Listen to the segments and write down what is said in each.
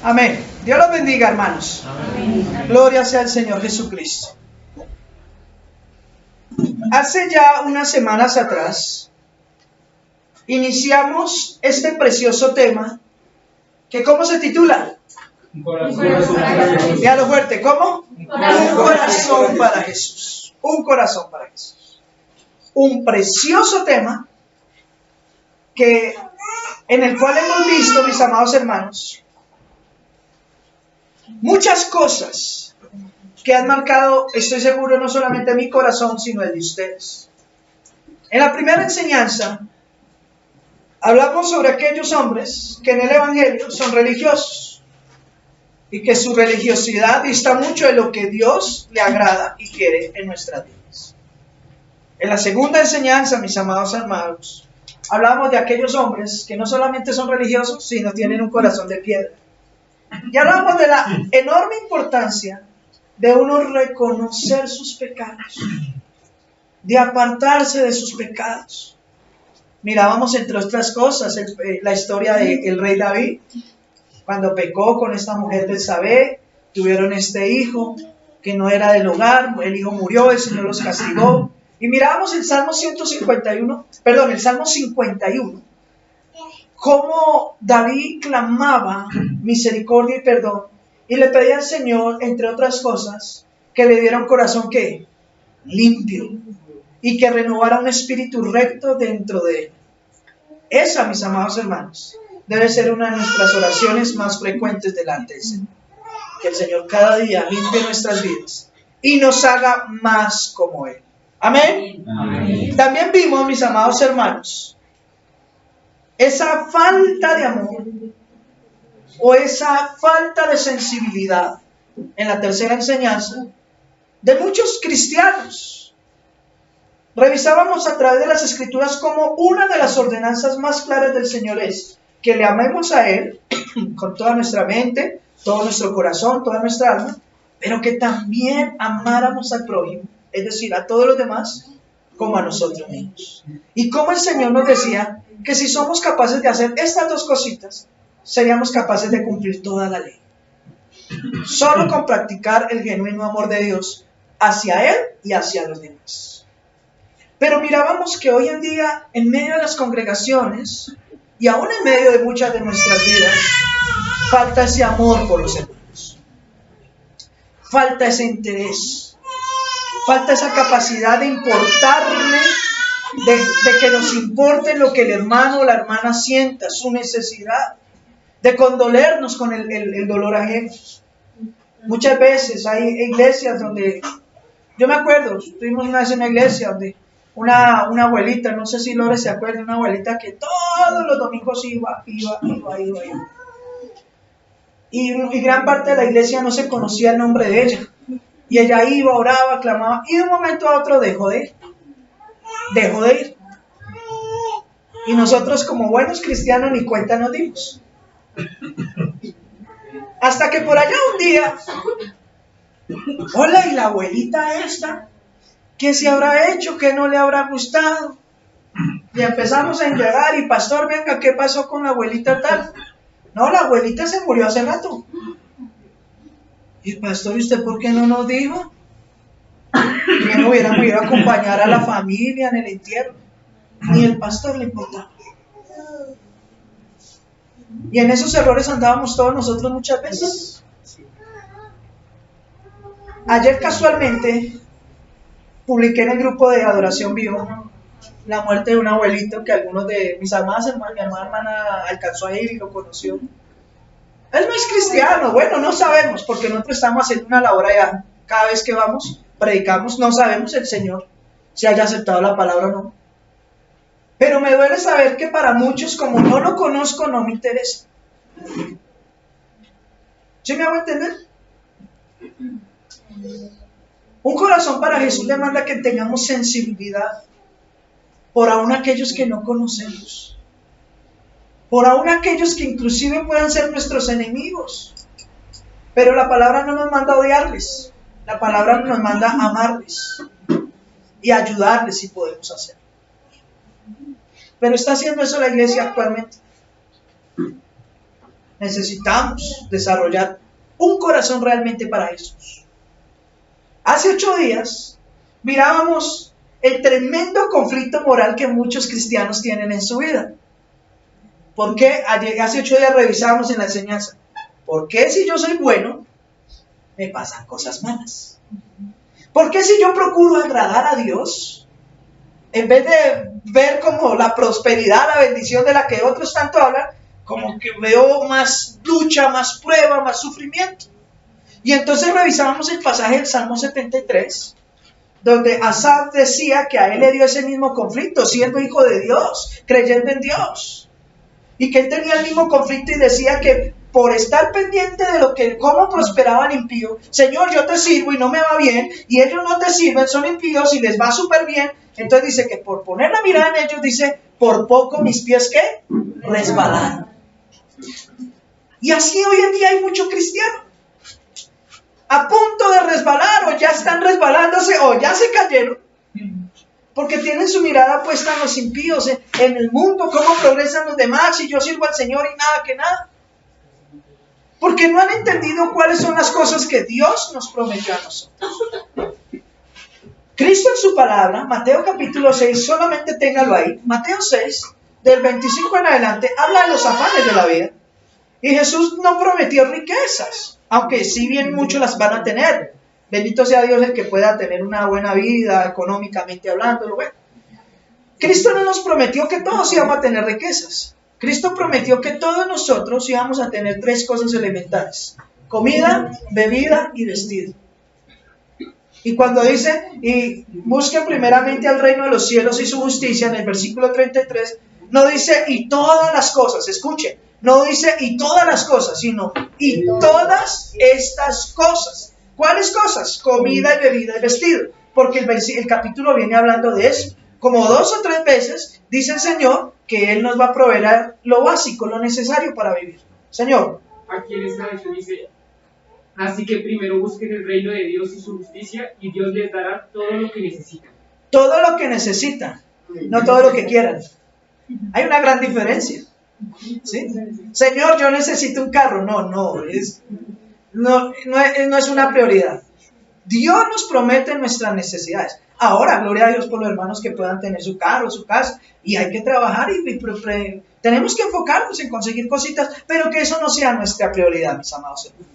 Amén. Dios los bendiga, hermanos. Amén. Gloria sea al Señor Jesucristo. Hace ya unas semanas atrás iniciamos este precioso tema que ¿cómo se titula? Un corazón para Jesús. Dígalo fuerte, ¿cómo? Un corazón para Jesús. Un corazón para Jesús. Un precioso tema en el cual hemos visto, mis amados hermanos, muchas cosas que han marcado, estoy seguro, no solamente mi corazón, sino el de ustedes. En la primera enseñanza, hablamos sobre aquellos hombres que en el Evangelio son religiosos y que su religiosidad dista mucho de lo que Dios le agrada y quiere en nuestras vidas. En la segunda enseñanza, mis amados hermanos, hablamos de aquellos hombres que no solamente son religiosos, sino tienen un corazón de piedra. Y hablamos de la enorme importancia de uno reconocer sus pecados, de apartarse de sus pecados. Mirábamos, entre otras cosas, la historia del rey David, cuando pecó con esta mujer Betsabé, tuvieron este hijo que no era del hogar, el hijo murió, el Señor los castigó. Y mirábamos el Salmo 51, cómo David clamaba misericordia y perdón, y le pedía al Señor, entre otras cosas, que le diera un corazón que limpio y que renovara un espíritu recto dentro de él. Esa, mis amados hermanos, debe ser una de nuestras oraciones más frecuentes delante del Señor. Que el Señor cada día limpie nuestras vidas y nos haga más como Él. Amén. Amén. También vimos, mis amados hermanos, esa falta de amor o esa falta de sensibilidad en la tercera enseñanza de muchos cristianos. Revisábamos a través de las Escrituras cómo una de las ordenanzas más claras del Señor es que le amemos a Él con toda nuestra mente, todo nuestro corazón, toda nuestra alma, pero que también amáramos al prójimo, es decir, a todos los demás, como a nosotros mismos. Y como el Señor nos decía que si somos capaces de hacer estas dos cositas, seríamos capaces de cumplir toda la ley. Solo con practicar el genuino amor de Dios hacia Él y hacia los demás. Pero mirábamos que hoy en día, en medio de las congregaciones, y aún en medio de muchas de nuestras vidas, falta ese amor por los hermanos. Falta ese interés. Falta esa capacidad de importarle, de que nos importe lo que el hermano o la hermana sienta, su necesidad, de condolernos con el dolor ajeno. Muchas veces hay iglesias donde, yo me acuerdo, estuvimos una vez en una iglesia donde una abuelita, no sé si Lore se acuerda, una abuelita que todos los domingos iba. Y gran parte de la iglesia no se conocía el nombre de ella. Y ella iba, oraba, clamaba, y de un momento a otro dejó de ir. Y nosotros, como buenos cristianos, ni cuenta nos dimos. Hasta que por allá un día, hola, y la abuelita esta, ¿qué se habrá hecho? ¿Qué no le habrá gustado? Y empezamos a indagar, y pastor, venga, ¿qué pasó con la abuelita tal? No, la abuelita se murió hace rato. Y el pastor, ¿y usted por qué no nos dijo? Que no hubiéramos ido a acompañar a la familia en el entierro. Ni el pastor le importaba. Y en esos errores andábamos todos nosotros muchas veces. Ayer casualmente publiqué en el grupo de Adoración Vivo la muerte de un abuelito que algunos de mis amadas hermanas, mi amada hermana alcanzó a ir y lo conoció. Él no es cristiano, bueno, no sabemos, porque nosotros estamos haciendo una labor allá. Cada vez que vamos, predicamos, no sabemos el Señor si haya aceptado la palabra o no. Pero me duele saber que para muchos, como no lo conozco, no me interesa. ¿Sí me hago entender? Un corazón para Jesús demanda que tengamos sensibilidad por aún aquellos que no conocemos, por aún aquellos que inclusive puedan ser nuestros enemigos. Pero la palabra no nos manda a odiarles, la palabra nos manda a amarles y ayudarles si podemos hacerlo. Pero ¿está haciendo eso la iglesia actualmente? necesitamos desarrollar un corazón realmente para Jesús. Hace 8 días mirábamos el tremendo conflicto moral que muchos cristianos tienen en su vida. ¿Por qué? Hace 8 días revisábamos en la enseñanza. ¿Por qué si yo soy bueno, me pasan cosas malas? ¿Por qué si yo procuro agradar a Dios, en vez de ver como la prosperidad, la bendición de la que otros tanto hablan, como que veo más lucha, más prueba, más sufrimiento? Y entonces revisábamos el pasaje del Salmo 73, donde Asaf decía que a él le dio ese mismo conflicto, siendo hijo de Dios, creyendo en Dios. Y que él tenía el mismo conflicto y decía que por estar pendiente de cómo prosperaba el impío, Señor, yo te sirvo y no me va bien, y ellos no te sirven, son impíos y les va súper bien. Entonces dice que por poner la mirada en ellos, dice, por poco mis pies, ¿qué? Resbalaron. Y así hoy en día hay muchos cristianos a punto de resbalar, o ya están resbalándose, o ya se cayeron, porque tienen su mirada puesta en los impíos, en el mundo, cómo progresan los demás, y yo sirvo al Señor y nada que nada. Porque no han entendido cuáles son las cosas que Dios nos prometió a nosotros. Cristo en su palabra, Mateo capítulo 6, solamente téngalo ahí, Mateo 6, del 25 en adelante, habla de los afanes de la vida. Y Jesús no prometió riquezas, aunque sí bien muchos las van a tener. Bendito sea Dios el que pueda tener una buena vida económicamente hablando. Bueno, Cristo no nos prometió que todos íbamos a tener riquezas. Cristo prometió que todos nosotros íbamos a tener 3 cosas elementales: comida, bebida y vestido. Y cuando dice, y busquen primeramente al reino de los cielos y su justicia, en el versículo 33, no dice y todas las cosas, escuchen, no dice y todas las cosas, sino y todas estas cosas. ¿Cuáles cosas? Comida y bebida y vestido. Porque el capítulo viene hablando de eso. Como 2 o 3 veces dice el Señor que Él nos va a proveer lo básico, lo necesario para vivir. Señor. Aquí en esta versión dice, así que primero busquen el reino de Dios y su justicia, y Dios les dará todo lo que necesitan. Todo lo que necesitan, no todo lo que quieran. Hay una gran diferencia. ¿Sí? Señor, yo necesito un carro. No es una prioridad. Dios nos promete nuestras necesidades. Ahora, gloria a Dios por los hermanos que puedan tener su carro, su casa, y hay que trabajar y tenemos que enfocarnos en conseguir cositas, pero que eso no sea nuestra prioridad, mis amados hermanos.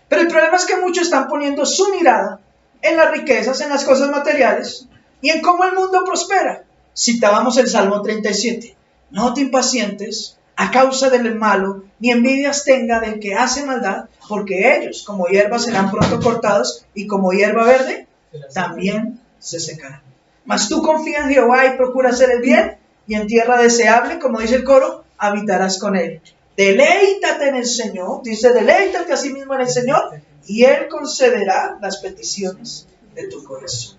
Pero el problema es que muchos están poniendo su mirada en las riquezas, en las cosas materiales y en cómo el mundo prospera. Citábamos el Salmo 37. No te impacientes a causa del malo, ni envidias tenga del que hace maldad, porque ellos como hierba serán pronto cortados, y como hierba verde también se secarán. Mas tú confía en Jehová y procura hacer el bien, y en tierra deseable, como dice el coro, habitarás con él. Deleítate en el Señor, dice, deleítate a sí mismo en el Señor, y Él concederá las peticiones de tu corazón.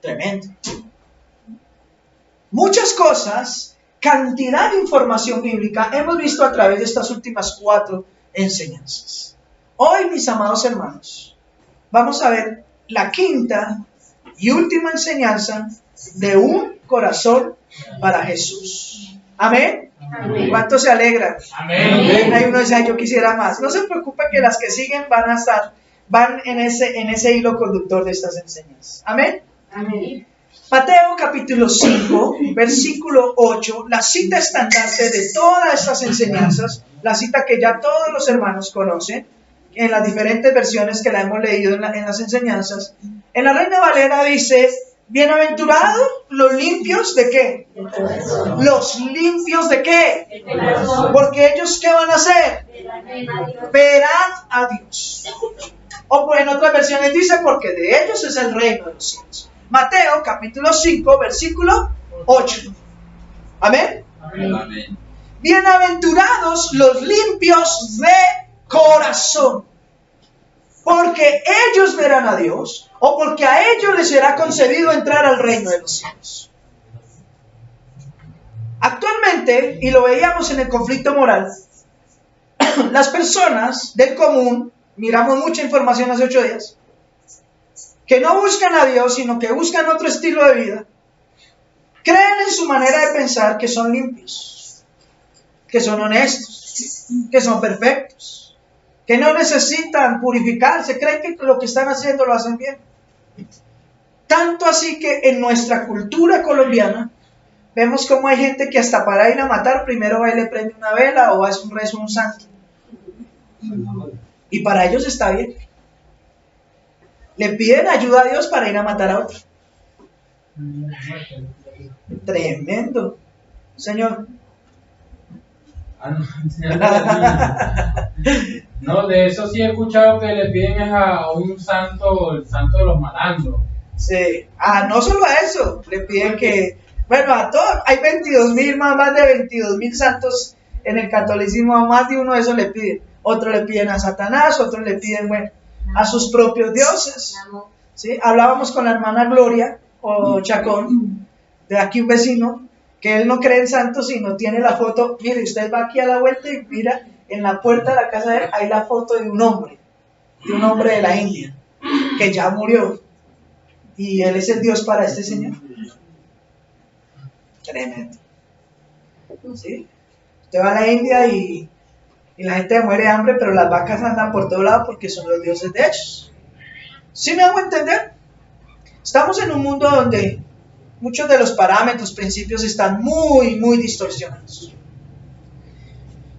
Tremendo. Muchas cosas, cantidad de información bíblica hemos visto a través de estas últimas 4 enseñanzas. Hoy, mis amados hermanos, vamos a ver la 5ª y última enseñanza de un corazón para Jesús. Amén. Amén. ¿Cuántos se alegran? Amén. Hay uno que dice, ay, yo quisiera más. No se preocupe que las que siguen van en ese hilo conductor de estas enseñanzas. Amén. Amén. Mateo capítulo 5, versículo 8, la cita estandarte de todas estas enseñanzas, la cita que ya todos los hermanos conocen, en las diferentes versiones que la hemos leído en las enseñanzas. En la Reina Valera dice, bienaventurados los limpios ¿de qué? Los limpios ¿de qué? Porque ellos ¿qué van a hacer? Verán a Dios. O en otras versiones dice, porque de ellos es el reino de los cielos. Mateo capítulo 5, versículo 8. ¿Amén? Amén. Bienaventurados los limpios de corazón, porque ellos verán a Dios, o porque a ellos les será concedido entrar al reino de los cielos. Actualmente, y lo veíamos en el conflicto moral, las personas del común, miramos mucha información hace 8 días, que no buscan a Dios, sino que buscan otro estilo de vida, creen en su manera de pensar que son limpios, que son honestos, que son perfectos, que no necesitan purificarse, creen que lo que están haciendo lo hacen bien. Tanto así que en nuestra cultura colombiana vemos como hay gente que hasta para ir a matar primero va y le prende una vela o hace un rezo a un santo. Y para ellos está bien. Le piden ayuda a Dios para ir a matar a otro. Tremendo. Señor. No, de eso sí he escuchado que le piden a un santo, el santo de los malandros. Sí. No solo a eso, le piden que, bueno, a todos, hay 22,000, más de 22,000 santos en el catolicismo, más de uno de esos le piden. Otros le piden a Satanás, otros le piden, bueno, a sus propios dioses. ¿Sí? Hablábamos con la hermana Gloria, o Chacón, de aquí un vecino, que él no cree en santos, sino tiene la foto. Mire, usted va aquí a la vuelta y mira, en la puerta de la casa de él, hay la foto de un hombre de la India, que ya murió. Y él es el Dios para este señor. Tremendo. ¿Sí? Usted va a la India y la gente muere de hambre, pero las vacas andan por todo lado porque son los dioses de ellos. ¿Sí me hago entender? Estamos en un mundo donde muchos de los parámetros, principios están muy distorsionados.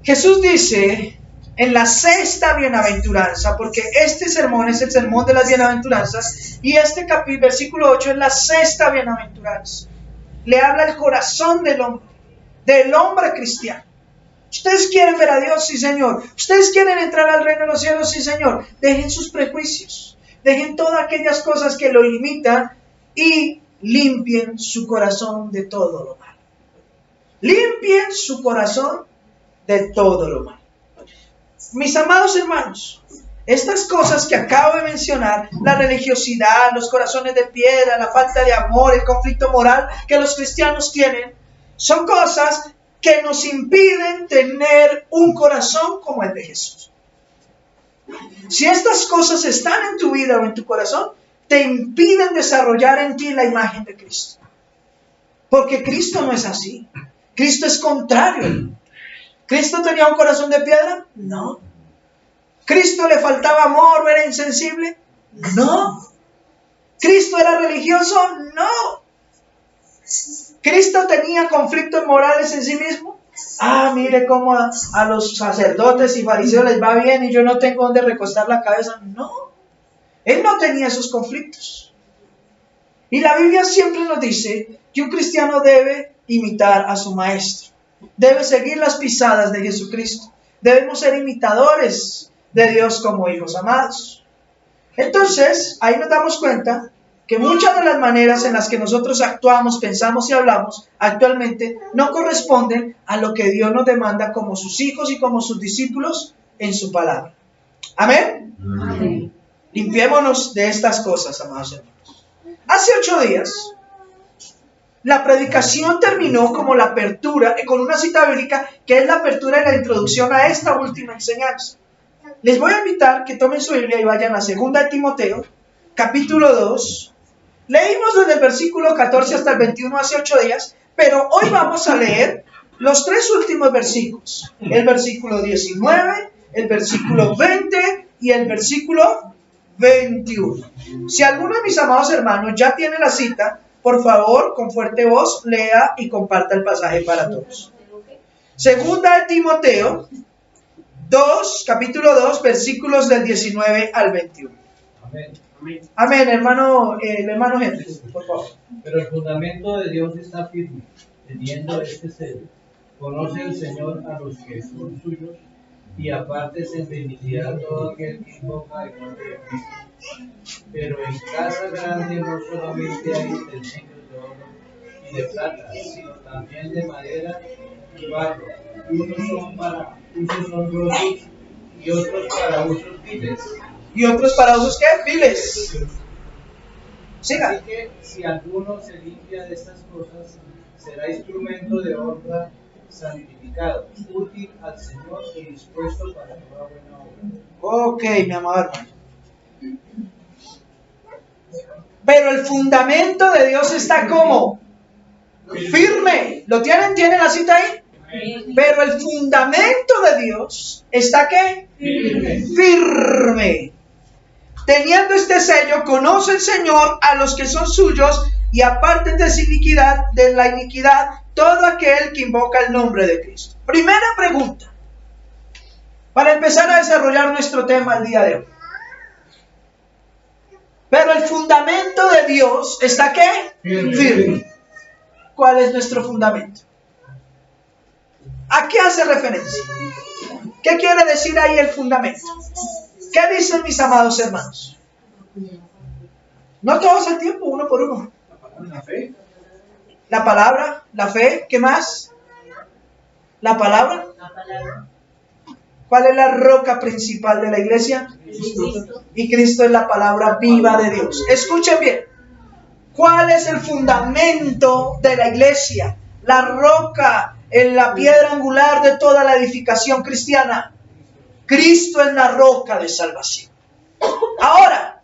Jesús dice en la sexta bienaventuranza, porque este sermón es el sermón de las bienaventuranzas, y este versículo 8 es la sexta bienaventuranza. Le habla el corazón del hombre cristiano. ¿Ustedes quieren ver a Dios? Sí, Señor. ¿Ustedes quieren entrar al reino de los cielos? Sí, Señor. Dejen sus prejuicios, dejen todas aquellas cosas que lo limitan y limpien su corazón de todo lo malo. Limpien su corazón de todo lo malo. Mis amados hermanos, estas cosas que acabo de mencionar, la religiosidad, los corazones de piedra, la falta de amor, el conflicto moral que los cristianos tienen, son cosas que nos impiden tener un corazón como el de Jesús. Si estas cosas están en tu vida o en tu corazón, te impiden desarrollar en ti la imagen de Cristo. Porque Cristo no es así. Cristo es contrario. ¿Cristo tenía un corazón de piedra? No. ¿Cristo le faltaba amor o era insensible? No. ¿Cristo era religioso? No. ¿Cristo tenía conflictos morales en sí mismo? Mire cómo a los sacerdotes y fariseos les va bien y yo no tengo donde recostar la cabeza. No. Él no tenía esos conflictos. Y la Biblia siempre nos dice que un cristiano debe imitar a su maestro. Debe seguir las pisadas de Jesucristo. Debemos ser imitadores de Dios como hijos amados. Entonces, ahí nos damos cuenta que muchas de las maneras en las que nosotros actuamos, pensamos y hablamos actualmente no corresponden a lo que Dios nos demanda como sus hijos y como sus discípulos en su palabra. ¿Amén? Amén. Limpiémonos de estas cosas, amados hermanos. Hace 8 días, la predicación terminó como la apertura, con una cita bíblica que es la apertura y la introducción a esta última enseñanza. Les voy a invitar que tomen su Biblia y vayan a 2 de Timoteo, capítulo 2. Leímos desde el versículo 14 hasta el 21 hace 8 días, pero hoy vamos a leer los 3 últimos versículos. El versículo 19, el versículo 20 y el versículo 21. Si alguno de mis amados hermanos ya tiene la cita, por favor, con fuerte voz, lea y comparta el pasaje para todos. 2 de Timoteo 2, capítulo 2, versículos del 19 al 21. Amén. Amén, hermano Henry, por favor. Pero el fundamento de Dios está firme, teniendo este sello. Conoce el Señor a los que son suyos, y apártese de iniquidad todo aquel que invoca el nombre de Cristo. Pero en casa grande no solamente hay utensilios de oro y de plata, sino también de madera y barro. Unos son para usos honrosos y otros para usos viles. ¿Y otros para usos qué? Viles. Siga. Así que si alguno se limpia de estas cosas, será instrumento de honra, santificado, útil al Señor y dispuesto para toda buena obra. Ok, mi amado hermano. Pero el fundamento de Dios está como firme. ¿Lo tienen? ¿Tienen la cita ahí? Pero el fundamento de Dios está ¿qué? Firme. Teniendo este sello, conoce el Señor a los que son suyos y aparten de la iniquidad todo aquel que invoca el nombre de Cristo. Primera pregunta, para empezar a desarrollar nuestro tema el día de hoy. Pero el fundamento de Dios está ¿qué? Firme. ¿Cuál es nuestro fundamento? ¿A qué hace referencia? ¿Qué quiere decir ahí el fundamento? ¿Qué dicen mis amados hermanos? No todos al tiempo, uno por uno. La fe. La palabra, la fe, ¿qué más? La palabra. ¿Cuál es la roca principal de la iglesia? Cristo. Y Cristo es la palabra viva de Dios. Escuchen bien. ¿Cuál es el fundamento de la iglesia? La roca, en la piedra angular de toda la edificación cristiana. Cristo es la roca de salvación. Ahora,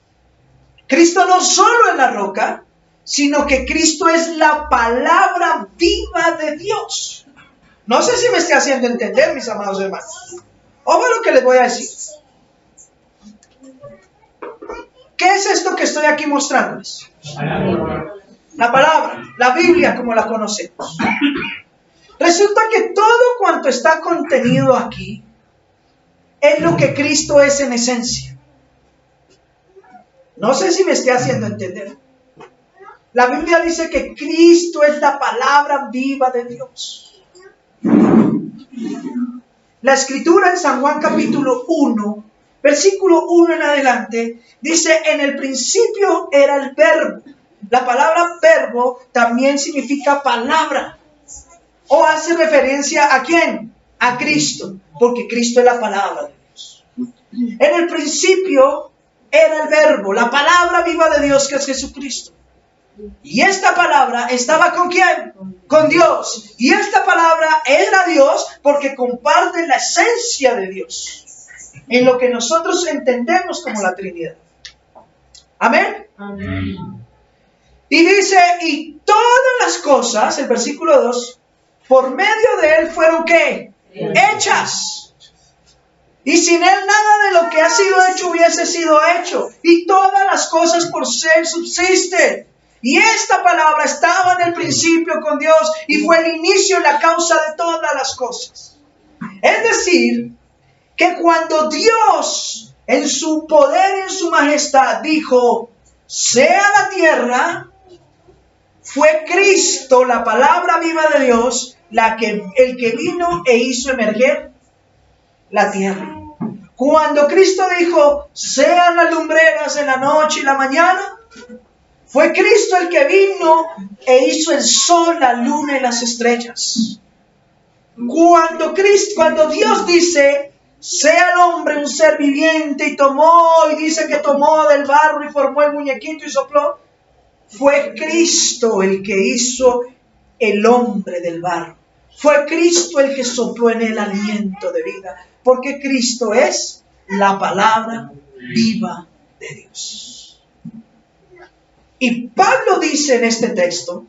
Cristo no solo es la roca, sino que Cristo es la palabra viva de Dios. No sé si me estoy haciendo entender, mis amados hermanos. Ojo lo que les voy a decir. ¿Qué es esto que estoy aquí mostrándoles? La palabra, la Biblia como la conocemos. Resulta que todo cuanto está contenido aquí es lo que Cristo es en esencia. No sé si me estoy haciendo entender. La Biblia dice que Cristo es la palabra viva de Dios. La escritura en San Juan capítulo 1, versículo 1 en adelante, dice: en el principio era el verbo. La palabra verbo también significa palabra. O hace referencia ¿a quién? A Cristo, porque Cristo es la palabra de Dios. En el principio era el verbo, la palabra viva de Dios, que es Jesucristo. Y esta palabra estaba ¿con quién? Con Dios. Y esta palabra era Dios porque comparte la esencia de Dios en lo que nosotros entendemos como la Trinidad. Amén. Amén. Y dice: y todas las cosas, el versículo 2, por medio de Él fueron ¿qué? Hechas. Y sin Él nada de lo que ha sido hecho hubiese sido hecho. Y todas las cosas por Él subsisten. Y esta palabra estaba en el principio con Dios y fue el inicio y la causa de todas las cosas. Es decir, que cuando Dios en su poder y en su majestad dijo: sea la tierra, fue Cristo, la palabra viva de Dios, el que vino e hizo emerger la tierra. Cuando Cristo dijo: sean las lumbreras en la noche y la mañana, fue Cristo el que vino e hizo el sol, la luna y las estrellas. Cuando Dios dice: sea el hombre un ser viviente, y dice que tomó del barro y formó el muñequito y sopló, fue Cristo el que hizo el hombre del barro. Fue Cristo el que sopló en él aliento de vida, porque Cristo es la palabra viva de Dios. Y Pablo dice en este texto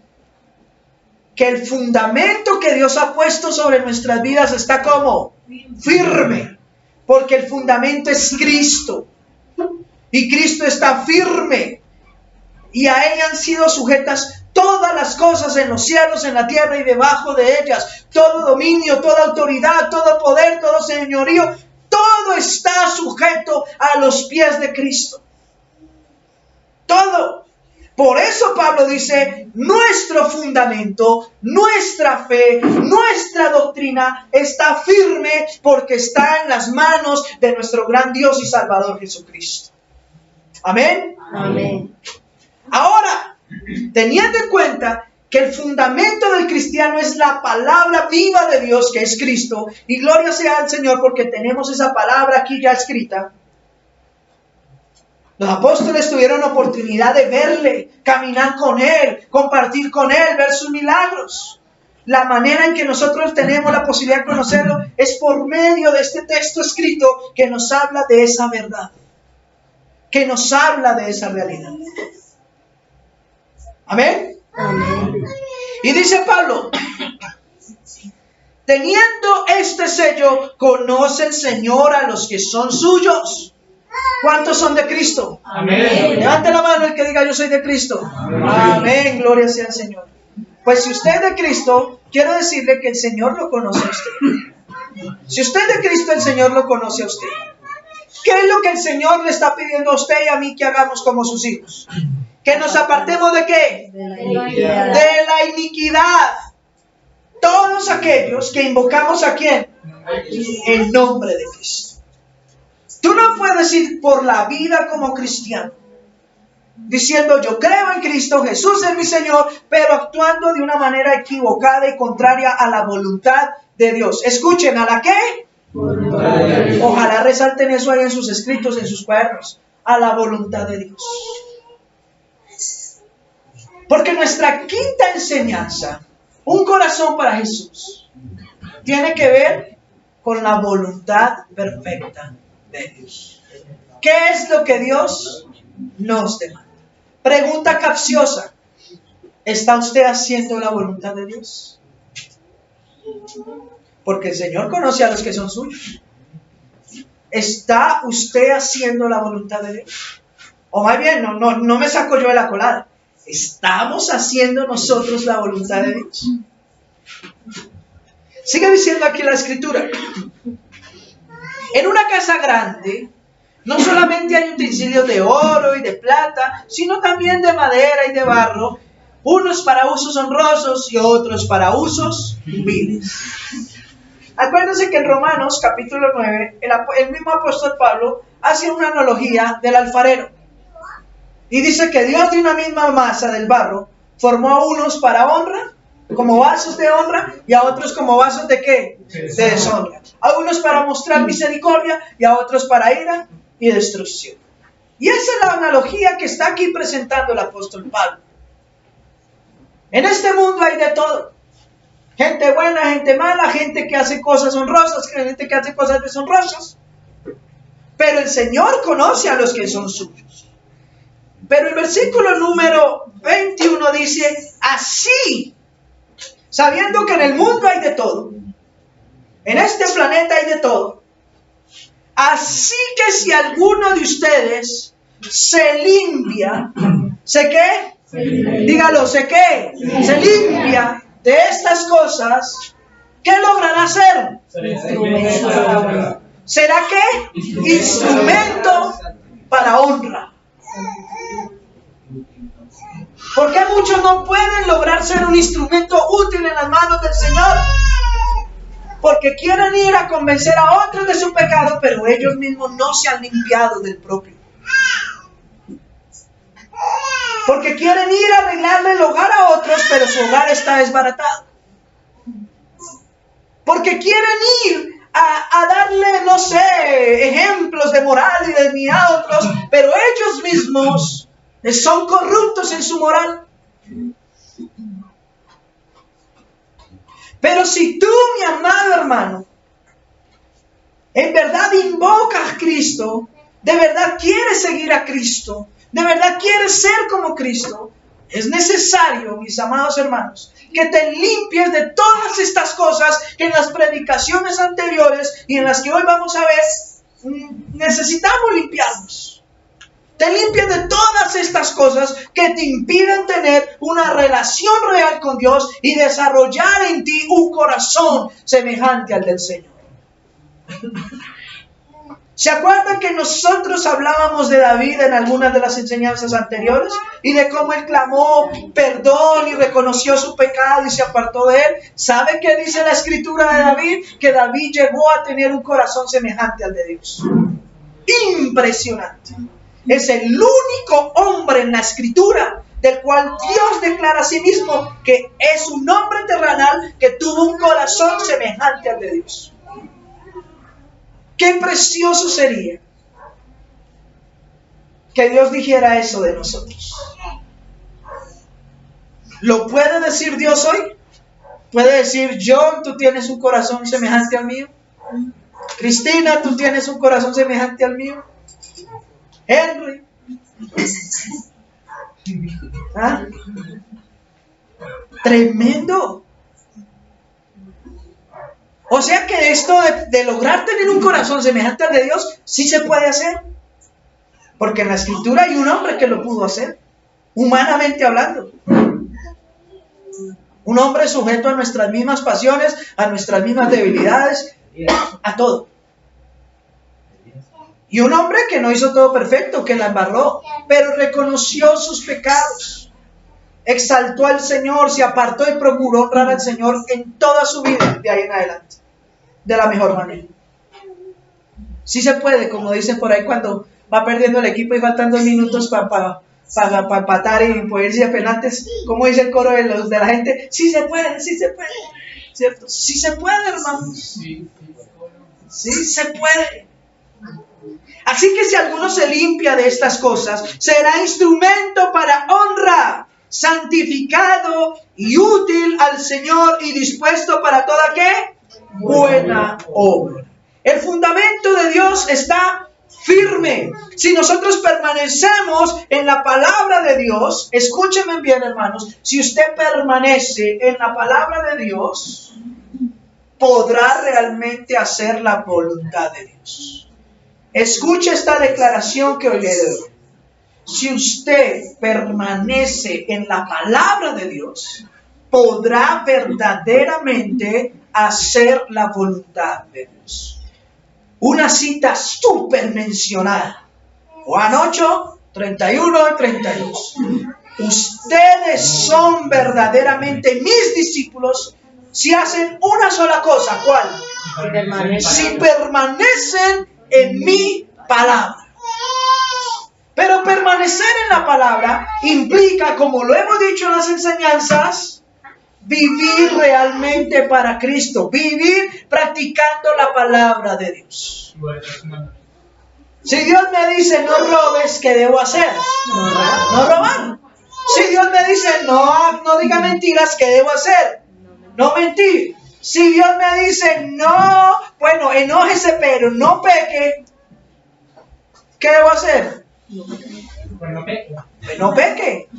que el fundamento que Dios ha puesto sobre nuestras vidas está como firme, porque el fundamento es Cristo. Y Cristo está firme. Y a Él han sido sujetas todas las cosas en los cielos, en la tierra y debajo de ellas. Todo dominio, toda autoridad, todo poder, todo señorío, todo está sujeto a los pies de Cristo. Todo. Por eso Pablo dice: nuestro fundamento, nuestra fe, nuestra doctrina está firme porque está en las manos de nuestro gran Dios y Salvador Jesucristo. Amén. Amén. Ahora, teniendo en cuenta que el fundamento del cristiano es la palabra viva de Dios, que es Cristo, y gloria sea al Señor porque tenemos esa palabra aquí ya escrita. Los apóstoles tuvieron oportunidad de verle, caminar con Él, compartir con Él, ver sus milagros. La manera en que nosotros tenemos la posibilidad de conocerlo es por medio de este texto escrito que nos habla de esa verdad, que nos habla de esa realidad. Amén. Amén. Y dice Pablo: Teniendo este sello, conoce el Señor a los que son suyos. ¿Cuántos son de Cristo? Amén. Levante la mano el que diga yo soy de Cristo. Amén. Gloria sea al Señor. Pues si usted es de Cristo, quiero decirle que el Señor lo conoce a usted. Si usted es de Cristo, el Señor lo conoce a usted. ¿Qué es lo que el Señor le está pidiendo a usted y a mí que hagamos como sus hijos? Que nos apartemos ¿de qué? De la iniquidad. Todos aquellos que invocamos ¿a quién? El nombre de Cristo. Tú no puedes ir por la vida como cristiano diciendo yo creo en Cristo, Jesús es mi Señor, pero actuando de una manera equivocada y contraria a la voluntad de Dios. Escuchen, ¿a la qué? Ojalá resalten eso ahí en sus escritos, en sus cuadernos. A la voluntad de Dios. Porque nuestra quinta enseñanza, un corazón para Jesús, tiene que ver con la voluntad perfecta de Dios. ¿Qué es lo que Dios nos demanda? Pregunta capciosa. ¿Está usted haciendo la voluntad de Dios? Porque el Señor conoce a los que son suyos. ¿Está usted haciendo la voluntad de Dios? O más bien, no me saco yo de la colada. ¿Estamos haciendo nosotros la voluntad de Dios? Sigue diciendo aquí la Escritura. En una casa grande, no solamente hay utensilios de oro y de plata, sino también de madera y de barro, unos para usos honrosos y otros para usos viles. Acuérdense que en Romanos capítulo 9, el mismo apóstol Pablo hace una analogía del alfarero. Y dice que Dios de una misma masa del barro formó a unos para honra, como vasos de honra, y a otros como vasos de ¿qué? De deshonra. A unos para mostrar misericordia y a otros para ira y destrucción. Y esa es la analogía que está aquí presentando el apóstol Pablo. En este mundo hay de todo. Gente buena, gente mala, gente que hace cosas honrosas, gente que hace cosas deshonrosas. Pero el Señor conoce a los que son suyos. Pero el versículo número 21 dice, así, sabiendo que en el mundo hay de todo, en este planeta hay de todo, así que si alguno de ustedes se limpia, ¿se qué? Dígalo, ¿se qué? Se limpia de estas cosas, ¿qué logrará hacer? ¿Será qué? Instrumento para honra. ¿Por qué muchos no pueden lograr ser un instrumento útil en las manos del Señor? Porque quieren ir a convencer a otros de su pecado, pero ellos mismos no se han limpiado del propio. Porque quieren ir a arreglarle el hogar a otros, pero su hogar está desbaratado. Porque quieren ir a darle, no sé, ejemplos de moral y de piedad a otros, pero ellos mismos son corruptos en su moral. Pero si tú, mi amado hermano, en verdad invocas a Cristo, de verdad quieres seguir a Cristo, de verdad quieres ser como Cristo, es necesario, mis amados hermanos, que te limpies de todas estas cosas que en las predicaciones anteriores y en las que hoy vamos a ver, necesitamos limpiarnos. Te limpies de todas estas cosas que te impiden tener una relación real con Dios y desarrollar en ti un corazón semejante al del Señor. ¿Se acuerdan que nosotros hablábamos de David en algunas de las enseñanzas anteriores? Y de cómo él clamó perdón y reconoció su pecado y se apartó de él. ¿Sabe qué dice la escritura de David? Que David llegó a tener un corazón semejante al de Dios. Impresionante. Es el único hombre en la escritura del cual Dios declara a sí mismo que es un hombre terrenal que tuvo un corazón semejante al de Dios. Qué precioso sería que Dios dijera eso de nosotros. ¿Lo puede decir Dios hoy? ¿Puede decir John, tú tienes un corazón semejante al mío? Cristina, tú tienes un corazón semejante al mío. Henry. ¿Ah? Tremendo. O sea que esto de lograr tener un corazón semejante al de Dios, sí se puede hacer. Porque en la Escritura hay un hombre que lo pudo hacer, humanamente hablando. Un hombre sujeto a nuestras mismas pasiones, a nuestras mismas debilidades, a todo. Y un hombre que no hizo todo perfecto, que la embarró, pero reconoció sus pecados, exaltó al Señor, se apartó y procuró honrar al Señor en toda su vida, de ahí en adelante, de la mejor manera. Sí se puede, como dicen por ahí cuando va perdiendo el equipo y faltan 2 minutos para empatar y poder irse a penaltis, como dice el coro de la gente, sí se puede, ¿cierto? Sí se puede, hermanos. Sí se puede. Así que si alguno se limpia de estas cosas, será instrumento para honra, santificado y útil al Señor y dispuesto para toda ¿qué? Buena obra. El fundamento de Dios está firme. Si nosotros permanecemos en la palabra de Dios, escúchenme bien, hermanos, si usted permanece en la palabra de Dios, podrá realmente hacer la voluntad de Dios. Escuche esta declaración que hoy le doy. Si usted permanece en la palabra de Dios, podrá verdaderamente hacer la voluntad de Dios. Una cita súper mencionada. Juan 8, 31 y 32. Ustedes son verdaderamente mis discípulos si hacen una sola cosa. ¿Cuál? Si permanecen en mi palabra. Pero permanecer en la palabra implica, como lo hemos dicho en las enseñanzas, vivir realmente para Cristo, vivir practicando la palabra de Dios. Si Dios me dice no robes, ¿qué debo hacer? No robar. Si Dios me dice no diga mentiras, ¿qué debo hacer? No mentir. Si Dios me dice enójese pero no peque, ¿qué debo hacer? No peque.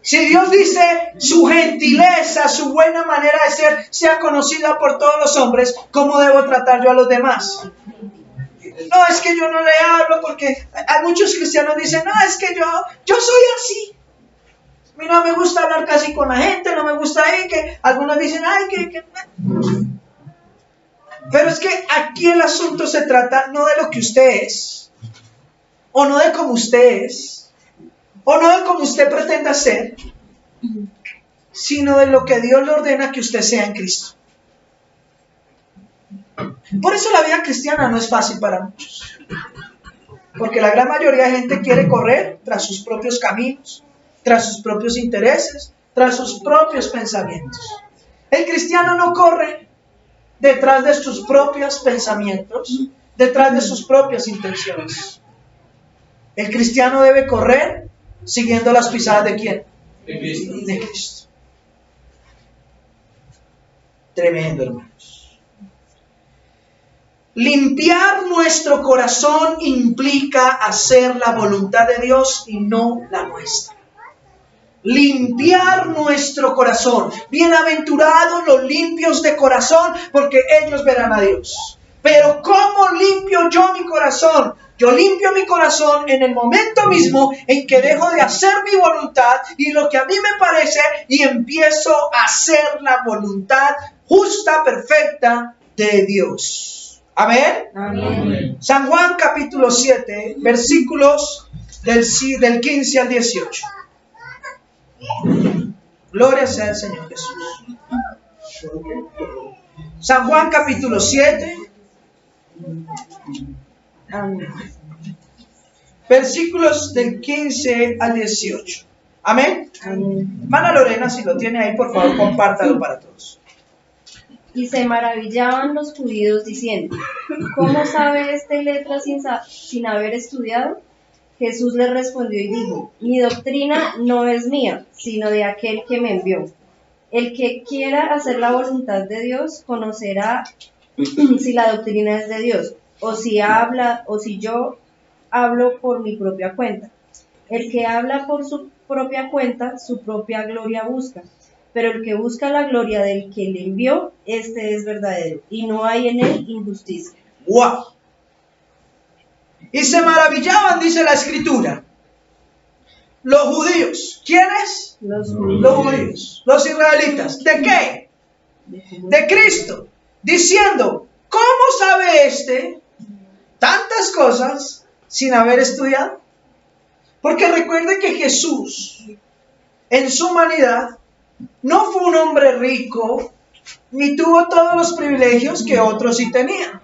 Si Dios dice su gentileza, su buena manera de ser sea conocida por todos los hombres, ¿cómo debo tratar yo a los demás? No, es que yo no le hablo porque hay muchos cristianos que dicen, no, es que yo soy así. A mí no me gusta hablar casi con la gente, no me gusta que algunos dicen, que... Pero es que aquí el asunto se trata no de lo que usted es, o no de cómo usted es, o no de cómo usted pretenda ser, sino de lo que Dios le ordena que usted sea en Cristo. Por eso la vida cristiana no es fácil para muchos, porque la gran mayoría de gente quiere correr tras sus propios caminos, tras sus propios intereses, tras sus propios pensamientos. El cristiano no corre detrás de sus propios pensamientos, detrás de sus propias intenciones. El cristiano debe correr siguiendo las pisadas ¿de quién? De Cristo. De Cristo. Tremendo, hermanos. Limpiar nuestro corazón implica hacer la voluntad de Dios y no la nuestra. Limpiar nuestro corazón. Bienaventurados los limpios de corazón, porque ellos verán a Dios. Pero ¿cómo limpio yo mi corazón? Yo limpio mi corazón en el momento mismo en que dejo de hacer mi voluntad y lo que a mí me parece y empiezo a hacer la voluntad justa, perfecta de Dios. Amén. Amén. San Juan capítulo 7, versículos del 15 al 18. Gloria sea al Señor Jesús. San Juan capítulo 7, versículos del 15 al 18. Amén. Hermana Lorena, si lo tiene ahí, por favor, compártalo para todos. Y se maravillaban los judíos diciendo, ¿cómo sabe este letra sin haber estudiado? Jesús les respondió y dijo, mi doctrina no es mía, sino de aquel que me envió. El que quiera hacer la voluntad de Dios conocerá si la doctrina es de Dios, o si yo hablo por mi propia cuenta. El que habla por su propia cuenta, su propia gloria busca, pero el que busca la gloria del que le envió, este es verdadero, y no hay en él injusticia. ¡Wow! Y se maravillaban, dice la Escritura, los judíos. ¿Quiénes? Los Los judíos, los israelitas. ¿De qué? De Cristo. Diciendo, ¿cómo sabe este tantas cosas sin haber estudiado? Porque recuerde que Jesús, en su humanidad, no fue un hombre rico, ni tuvo todos los privilegios que otros sí tenían.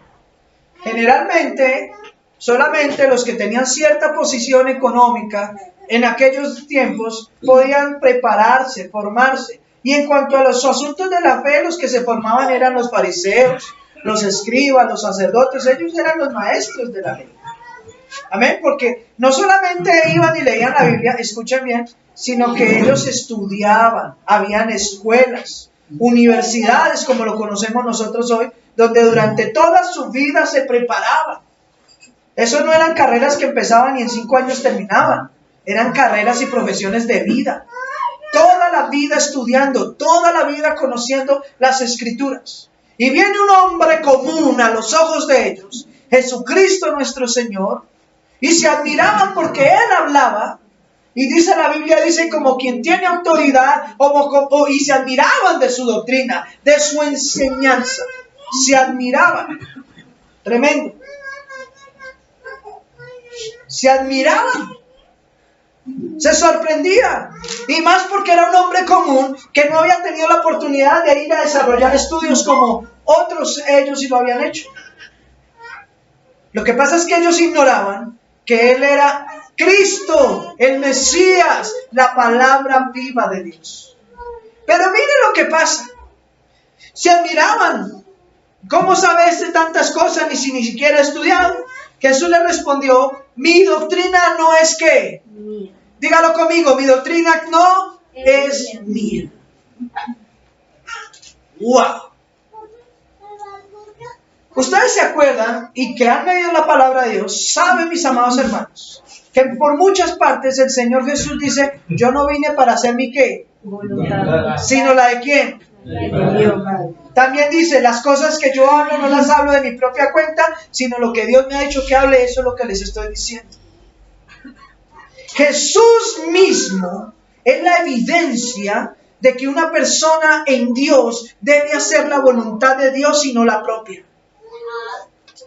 Generalmente, solamente los que tenían cierta posición económica en aquellos tiempos podían prepararse, formarse. Y en cuanto a los asuntos de la fe, los que se formaban eran los fariseos, los escribas, los sacerdotes. Ellos eran los maestros de la ley. Amén, porque no solamente iban y leían la Biblia, escuchen bien, sino que ellos estudiaban. Habían escuelas, universidades, como lo conocemos nosotros hoy, donde durante toda su vida se preparaban. Eso no eran carreras que empezaban y en 5 años terminaban. Eran carreras y profesiones de vida. Toda la vida estudiando, toda la vida conociendo las Escrituras. Y viene un hombre común a los ojos de ellos, Jesucristo nuestro Señor, y se admiraban porque Él hablaba. Y dice la Biblia, dice como quien tiene autoridad, y se admiraban de su doctrina, de su enseñanza. Se admiraban. Tremendo. Se admiraban. Se sorprendía. Y más porque era un hombre común que no había tenido la oportunidad de ir a desarrollar estudios como otros ellos sí lo habían hecho. Lo que pasa es que ellos ignoraban que Él era Cristo, el Mesías, la palabra viva de Dios. Pero mire lo que pasa. Se admiraban. ¿Cómo sabe este tantas cosas ni siquiera ha estudiado? Jesús le respondió, mi doctrina no es ¿qué? Mía. Dígalo conmigo, mi doctrina no es mía. ¡Wow! Ustedes se acuerdan y que han leído la palabra de Dios, saben, mis amados hermanos, que por muchas partes el Señor Jesús dice, yo no vine para hacer mi ¿qué? Voluntad. Sino la de ¿quién? De Dios. También dice, las cosas que yo hablo no las hablo de mi propia cuenta, sino lo que Dios me ha dicho que hable, eso es lo que les estoy diciendo. Jesús mismo es la evidencia de que una persona en Dios debe hacer la voluntad de Dios y no la propia.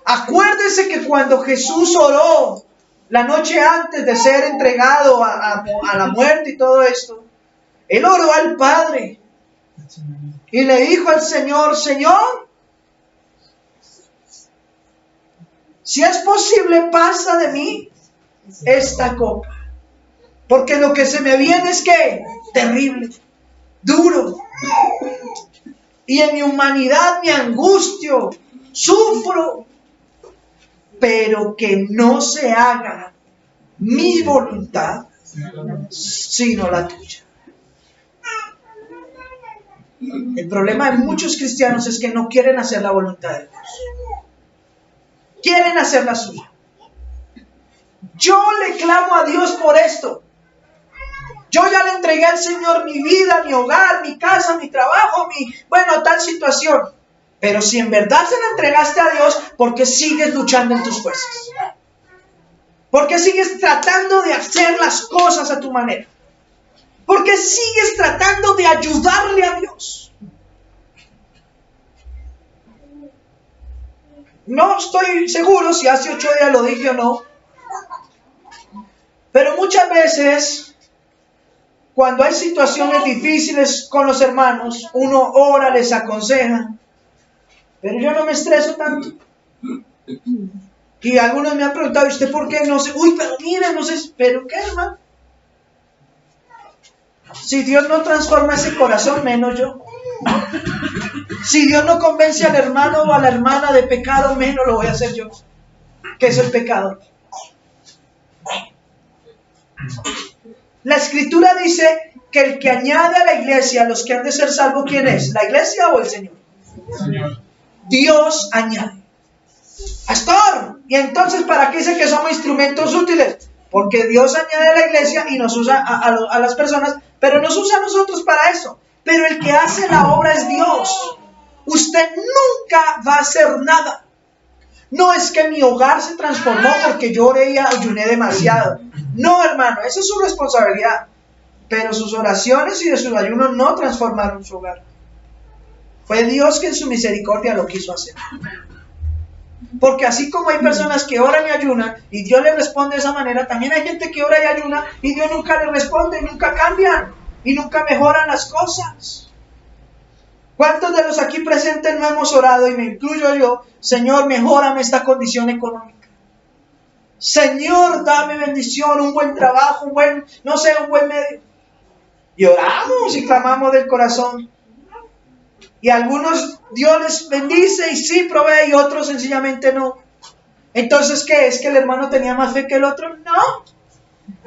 Acuérdense que cuando Jesús oró la noche antes de ser entregado a la muerte y todo esto, Él oró al Padre y le dijo al Señor, Señor, si es posible, pasa de mí esta copa. Porque lo que se me viene es que terrible, duro. Y en mi humanidad me angustio, sufro. Pero que no se haga mi voluntad, sino la tuya. El problema de muchos cristianos es que no quieren hacer la voluntad de Dios. Quieren hacer la suya. Yo le clamo a Dios por esto. Yo ya le entregué al Señor mi vida, mi hogar, mi casa, mi trabajo, tal situación. Pero si en verdad se la entregaste a Dios, ¿por qué sigues luchando en tus fuerzas? ¿Por qué sigues tratando de hacer las cosas a tu manera? ¿Por qué sigues tratando de ayudarle a Dios? No estoy seguro si hace 8 días lo dije o no. Pero muchas veces, cuando hay situaciones difíciles con los hermanos, uno ora, les aconseja. Pero yo no me estreso tanto. Y algunos me han preguntado, ¿y usted por qué no sé? Pero mire, no sé. ¿Pero qué, hermano? Si Dios no transforma ese corazón, menos yo. Si Dios no convence al hermano o a la hermana de pecado, menos lo voy a hacer yo. ¿Qué es el pecado? La Escritura dice que el que añade a la iglesia, a los que han de ser salvos, ¿quién es? ¿La iglesia o el Señor? Señor. Dios añade. Pastor, ¿y entonces para qué dice que somos instrumentos útiles? Porque Dios añade a la iglesia y nos usa a las personas, pero nos usa a nosotros para eso, pero el que hace la obra es Dios. Usted nunca va a hacer nada. No es que mi hogar se transformó porque yo oré y ayuné demasiado. No, hermano, esa es su responsabilidad. Pero sus oraciones y de sus ayunos no transformaron su hogar. Fue Dios que en su misericordia lo quiso hacer. Porque así como hay personas que oran y ayunan y Dios les responde de esa manera, también hay gente que ora y ayuna y Dios nunca les responde, nunca cambian y nunca mejoran las cosas. ¿Cuántos de los aquí presentes no hemos orado, y me incluyo yo? Señor, mejórame esta condición económica. Señor, dame bendición, un buen trabajo, un buen medio. Y oramos y clamamos del corazón. Y algunos Dios les bendice y sí provee y otros sencillamente no. Entonces, ¿qué? ¿Es que el hermano tenía más fe que el otro? No.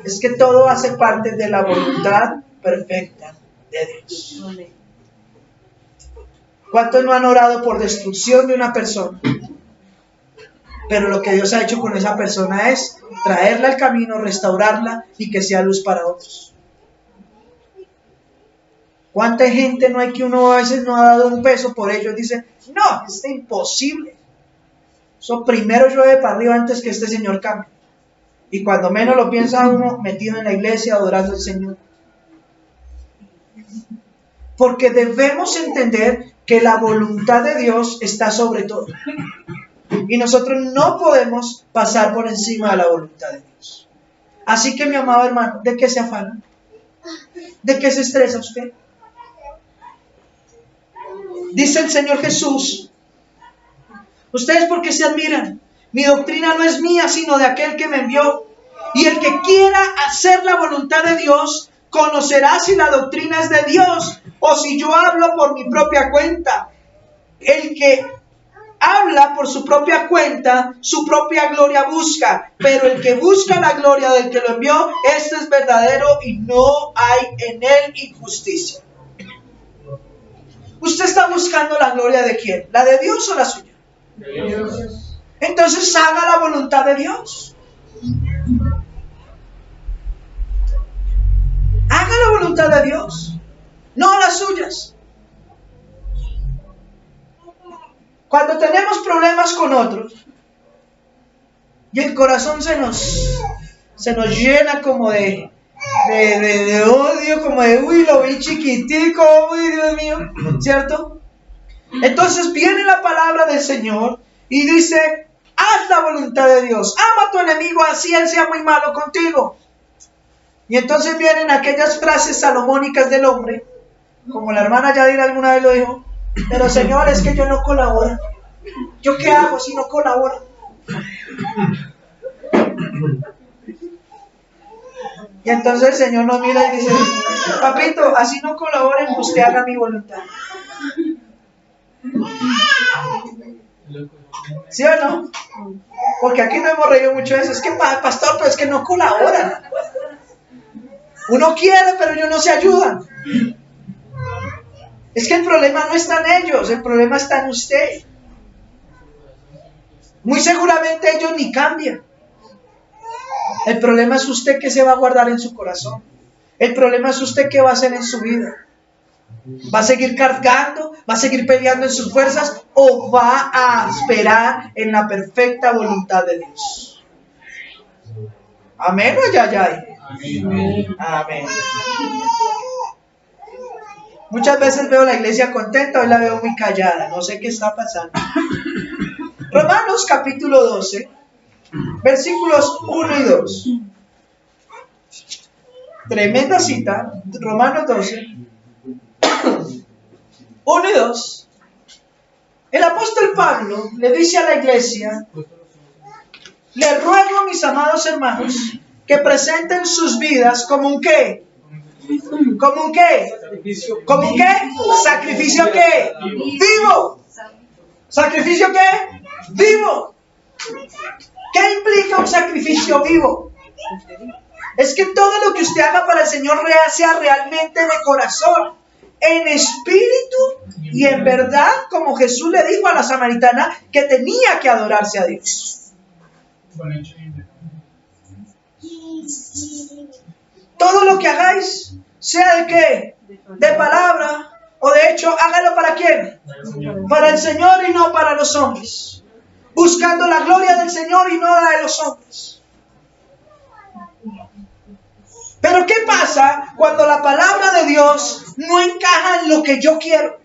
Es que todo hace parte de la voluntad perfecta de Dios. ¿Cuántos no han orado por destrucción de una persona? Pero lo que Dios ha hecho con esa persona es traerla al camino, restaurarla y que sea luz para otros. ¿Cuánta gente no hay que uno a veces no ha dado un peso por ellos? Dice, no, es imposible. Eso primero llueve para arriba antes que este señor cambie. Y cuando menos lo piensa uno, metido en la iglesia adorando al Señor. Porque debemos entender que la voluntad de Dios está sobre todo. Y nosotros no podemos pasar por encima de la voluntad de Dios. Así que, mi amado hermano, ¿de qué se afana? ¿De qué se estresa usted? Dice el Señor Jesús, ¿ustedes por qué se admiran? Mi doctrina no es mía, sino de aquel que me envió. Y el que quiera hacer la voluntad de Dios, conocerá si la doctrina es de Dios o si yo hablo por mi propia cuenta. El que habla por su propia cuenta, su propia gloria busca. Pero el que busca la gloria del que lo envió, este es verdadero y no hay en él injusticia. ¿Usted está buscando la gloria de quién? ¿La de Dios o la suya? De Dios. Entonces haga la voluntad de Dios. Haga la voluntad de Dios, no las suyas. Cuando tenemos problemas con otros y el corazón se nos llena como de odio, como de uy, lo vi chiquitico, uy, Dios mío, ¿cierto? Entonces viene la palabra del Señor y dice, haz la voluntad de Dios, ama a tu enemigo así él sea muy malo contigo. Y entonces vienen aquellas frases salomónicas del hombre, como la hermana Yadira alguna vez lo dijo, pero Señor, es que yo no colaboro. ¿Yo qué hago si no colaboro? Y entonces el Señor nos mira y dice, papito, así no colaboren, usted haga mi voluntad. ¿Sí o no? Porque aquí no hemos reído mucho de eso. Es que, pastor, pero es que no colaboran. Uno quiere, pero ellos no se ayudan. Es que el problema no está en ellos, el problema está en usted. Muy seguramente ellos ni cambian. El problema es usted que se va a guardar en su corazón. El problema es usted que va a hacer en su vida. ¿Va a seguir cargando? ¿Va a seguir peleando en sus fuerzas? ¿O va a esperar en la perfecta voluntad de Dios? ¿Amén o ya? Amén. Muchas veces veo la iglesia contenta, hoy la veo muy callada. No sé qué está pasando. Romanos capítulo 12, versículos 1 y 2. Tremenda cita, Romanos 12, 1 y 2. El apóstol Pablo le dice a la iglesia, le ruego, mis amados hermanos, que presenten sus vidas como un ¿qué? ¿Como un qué? ¿Como un qué? ¿Sacrificio qué? Vivo. ¿Sacrificio qué? Vivo. ¿Qué implica un sacrificio vivo? Es que todo lo que usted haga para el Señor sea realmente de corazón, en espíritu y en verdad, como Jesús le dijo a la samaritana que tenía que adorarse a Dios. Todo lo que hagáis, sea de qué, de palabra o de hecho, hágalo para quién, para el Señor y no para los hombres, buscando la gloria del Señor y no la de los hombres. Pero ¿qué pasa cuando la palabra de Dios no encaja en lo que yo quiero?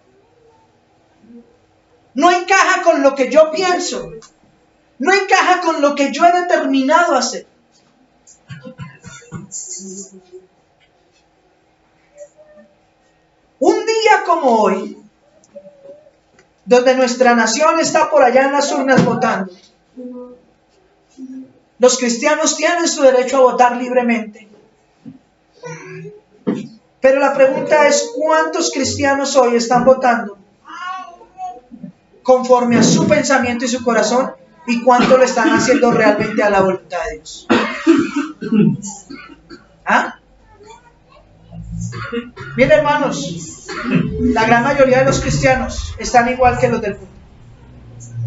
No encaja con lo que yo pienso. No encaja con lo que yo he determinado hacer. Un día como hoy, donde nuestra nación está por allá en las urnas votando, los cristianos tienen su derecho a votar libremente. Pero la pregunta es, ¿cuántos cristianos hoy están votando conforme a su pensamiento y su corazón? ¿Y cuánto lo están haciendo realmente a la voluntad de Dios? ¿Ah? Miren, hermanos, la gran mayoría de los cristianos están igual que los del mundo.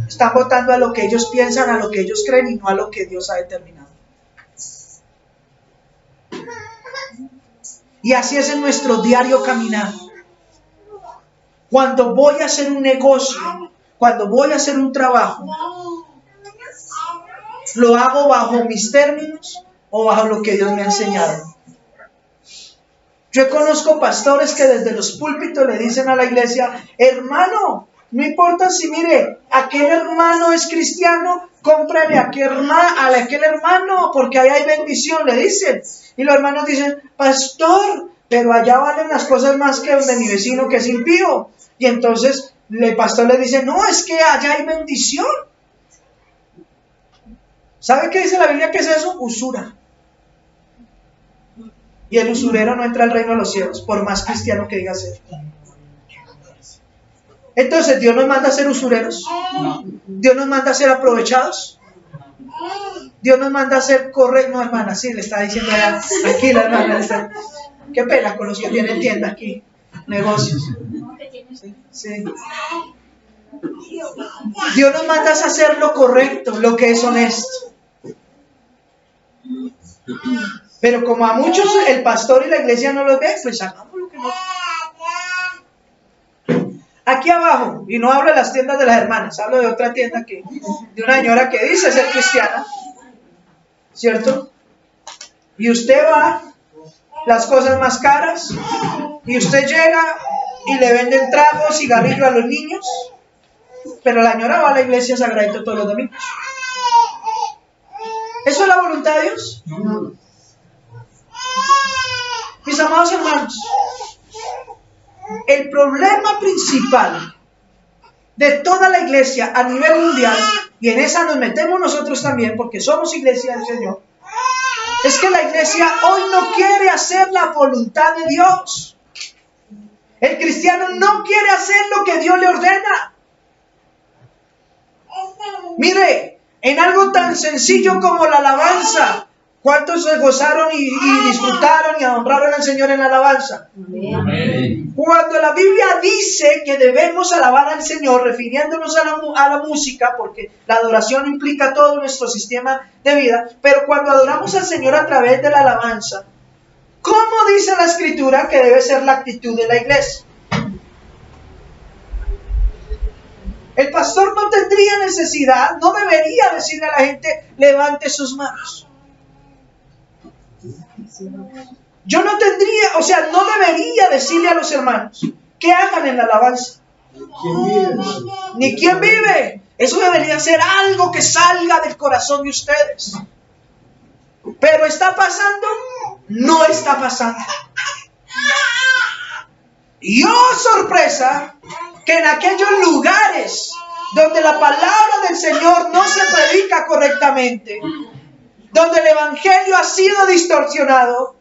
Están votando a lo que ellos piensan, a lo que ellos creen y no a lo que Dios ha determinado. Y así es en nuestro diario caminar. Cuando voy a hacer un negocio, cuando voy a hacer un trabajo, ¿lo hago bajo mis términos o bajo lo que Dios me ha enseñado? Yo conozco pastores que desde los púlpitos le dicen a la iglesia, hermano, no importa si mire, aquel hermano es cristiano, cómprale a aquel hermano, porque ahí hay bendición, le dicen. Y los hermanos dicen, pastor, pero allá valen las cosas más que el de mi vecino que es impío. Y entonces el pastor le dice, no, es que allá hay bendición. ¿Sabe qué dice la Biblia que es eso? Usura. Y el usurero no entra al reino de los cielos, por más cristiano que diga ser. Entonces, ¿Dios nos manda a ser usureros? No. ¿Dios nos manda a ser aprovechados? ¿Dios nos manda a ser correctos? No, hermana, sí, le está diciendo allá, aquí la hermana está. Qué pena con los que tienen tienda aquí, negocios. Sí. Dios nos manda a hacer lo correcto, lo que es honesto. Pero como a muchos el pastor y la iglesia no los ve, pues hagamos lo que no. Aquí abajo, y no hablo de las tiendas de las hermanas, hablo de otra tienda de una señora que dice ser cristiana, ¿cierto? Y usted va, las cosas más caras, y usted llega y le venden tragos, cigarrillos a los niños, pero la señora va a la iglesia sagradito todos los domingos. ¿Eso es la voluntad de Dios? No. Mis amados hermanos, el problema principal de toda la iglesia a nivel mundial, y en esa nos metemos nosotros también porque somos iglesia del Señor, es que la iglesia hoy no quiere hacer la voluntad de Dios. El cristiano no quiere hacer lo que Dios le ordena. Mire, en algo tan sencillo como la alabanza, ¿cuántos se gozaron y disfrutaron y honraron al Señor en la alabanza? Amén. Cuando la Biblia dice que debemos alabar al Señor, refiriéndonos a la música, porque la adoración implica todo nuestro sistema de vida, pero cuando adoramos al Señor a través de la alabanza, ¿cómo dice la Escritura que debe ser la actitud de la iglesia? El pastor no tendría necesidad, no debería decirle a la gente, levante sus manos. Yo no tendría, no debería decirle a los hermanos que hagan en la alabanza. Ni quién vive. Eso debería ser algo que salga del corazón de ustedes. Pero ¿está pasando? No está pasando. Y oh sorpresa, que en aquellos lugares donde la palabra del Señor no se predica correctamente, donde el evangelio ha sido distorsionado,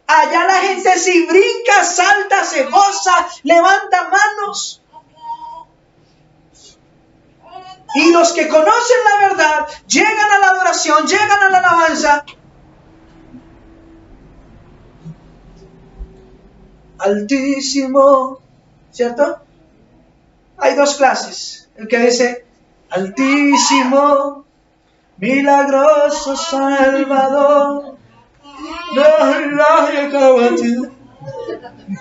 allá la gente si brinca, salta, se goza, levanta manos. Y los que conocen la verdad llegan a la adoración, llegan a la alabanza. Altísimo, ¿cierto? Hay dos clases. El que dice, altísimo, milagroso Salvador,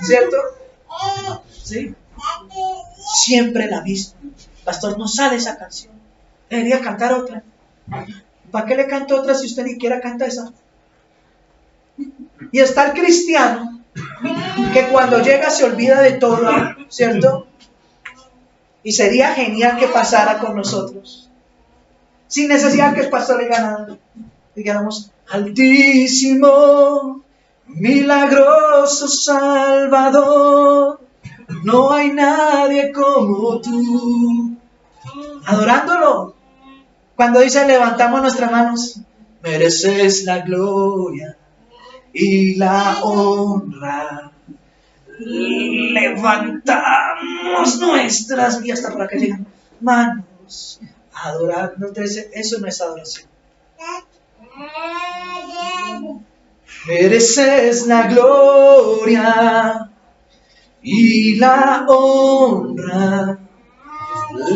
¿Cierto? ¿Sí? Siempre la misma. Pastor, no sale esa canción. Debería cantar otra. ¿Para qué le canto otra si usted ni siquiera canta esa? Y está el cristiano que cuando llega se olvida de todo, ¿cierto? Y sería genial que pasara con nosotros. Sin necesidad que el pastor diga nada. Digamos, Altísimo, milagroso Salvador, no hay nadie como tú. Adorándolo. Cuando dice levantamos nuestras manos, mereces la gloria y la honra. Levantamos nuestras, y hasta por acá llegan, manos, adorándote. Eso no es adoración. Mereces la gloria y la honra.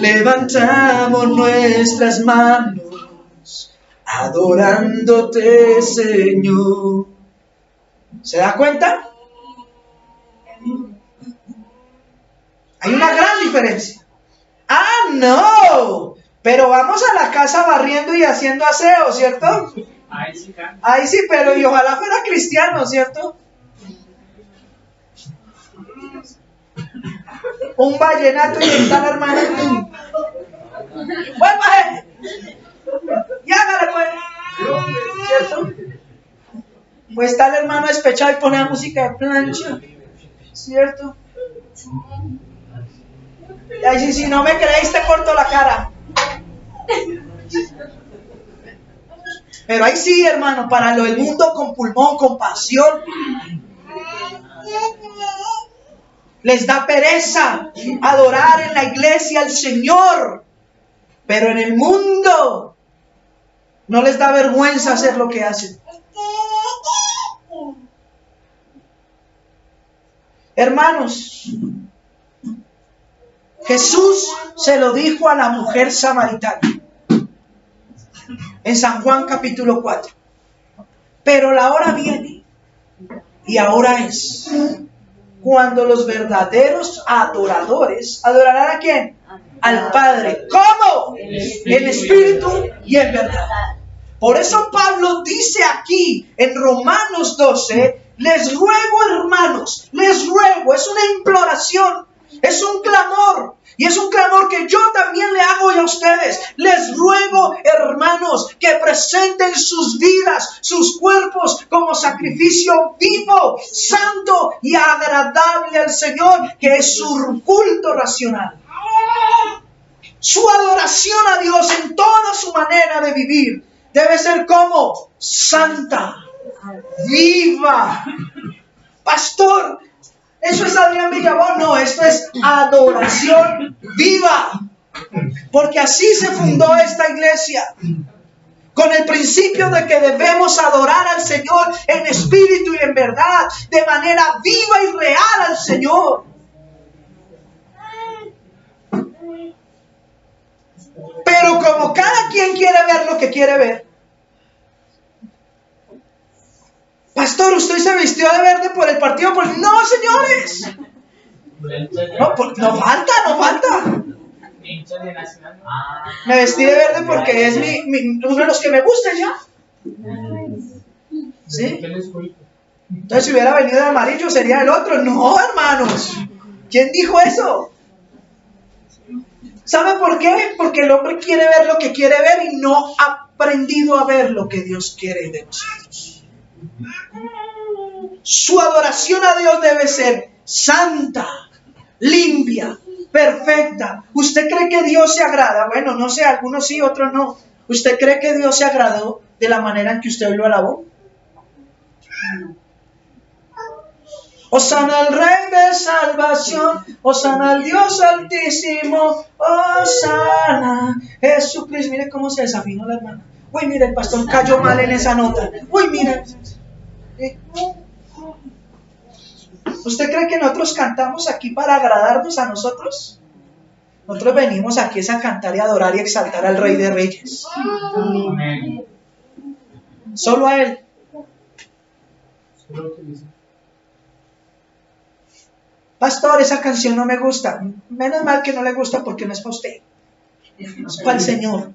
Levantamos nuestras manos, adorándote, Señor. ¿Se da cuenta? Hay una gran diferencia. ¡Ah, no! Pero vamos a la casa barriendo y haciendo aseo, ¿cierto? Ahí sí canta. Ahí sí, pero y ojalá fuera cristiano, ¿cierto? Un vallenato y está la hermana. ¡Buen baje! ¡Y hágale, pues! ¿Cierto? Pues está el hermano despechado y pone la música de plancha, ¿cierto? Y ahí si no me creéis te corto la cara. Pero ahí sí, hermano, para lo del mundo con pulmón, con pasión. Les da pereza adorar en la iglesia al Señor. Pero en el mundo no les da vergüenza hacer lo que hacen. Hermanos, Jesús se lo dijo a la mujer samaritana en San Juan capítulo 4. Pero la hora viene y ahora es cuando los verdaderos adoradores adorarán ¿a quién? Al Padre. ¿Cómo? En espíritu y en verdad. Por eso Pablo dice aquí en Romanos 12, les ruego, hermanos, les ruego, es una imploración, es un clamor. Y es un clamor que yo también le hago a ustedes. Les ruego, hermanos, que presenten sus vidas, sus cuerpos como sacrificio vivo, santo y agradable al Señor, que es su culto racional. Su adoración a Dios en toda su manera de vivir debe ser como santa, viva. Pastor, ¿eso es Adrián Villabón? No, esto es adoración viva. Porque así se fundó esta iglesia. Con el principio de que debemos adorar al Señor en espíritu y en verdad, de manera viva y real al Señor. Pero como cada quien quiere ver lo que quiere ver. Pastor, ¿usted se vistió de verde por el partido político? No, señores. No falta. Me vestí de verde porque es uno de los que me gusta ya. ¿Sí? Entonces si hubiera venido de amarillo sería el otro. No, hermanos. ¿Quién dijo eso? ¿Sabe por qué? Porque el hombre quiere ver lo que quiere ver y no ha aprendido a ver lo que Dios quiere de nosotros. Su adoración a Dios debe ser santa, limpia, perfecta. ¿Usted cree que Dios se agrada? Bueno, no sé, algunos sí, otros no. ¿Usted cree que Dios se agradó de la manera en que usted lo alabó? Hosana al Rey de Salvación, Hosana al Dios Altísimo, Hosana Jesucristo. Mire cómo se desafinó la hermana. Uy, mire, el pastor cayó mal en esa nota. Uy, mire. ¿Usted cree que nosotros cantamos aquí para agradarnos a nosotros? Nosotros venimos aquí es a cantar y adorar y exaltar al Rey de Reyes. Amén. Solo a Él. Pastor, esa canción no me gusta. Menos mal que no le gusta porque no es para usted. Es para el Señor.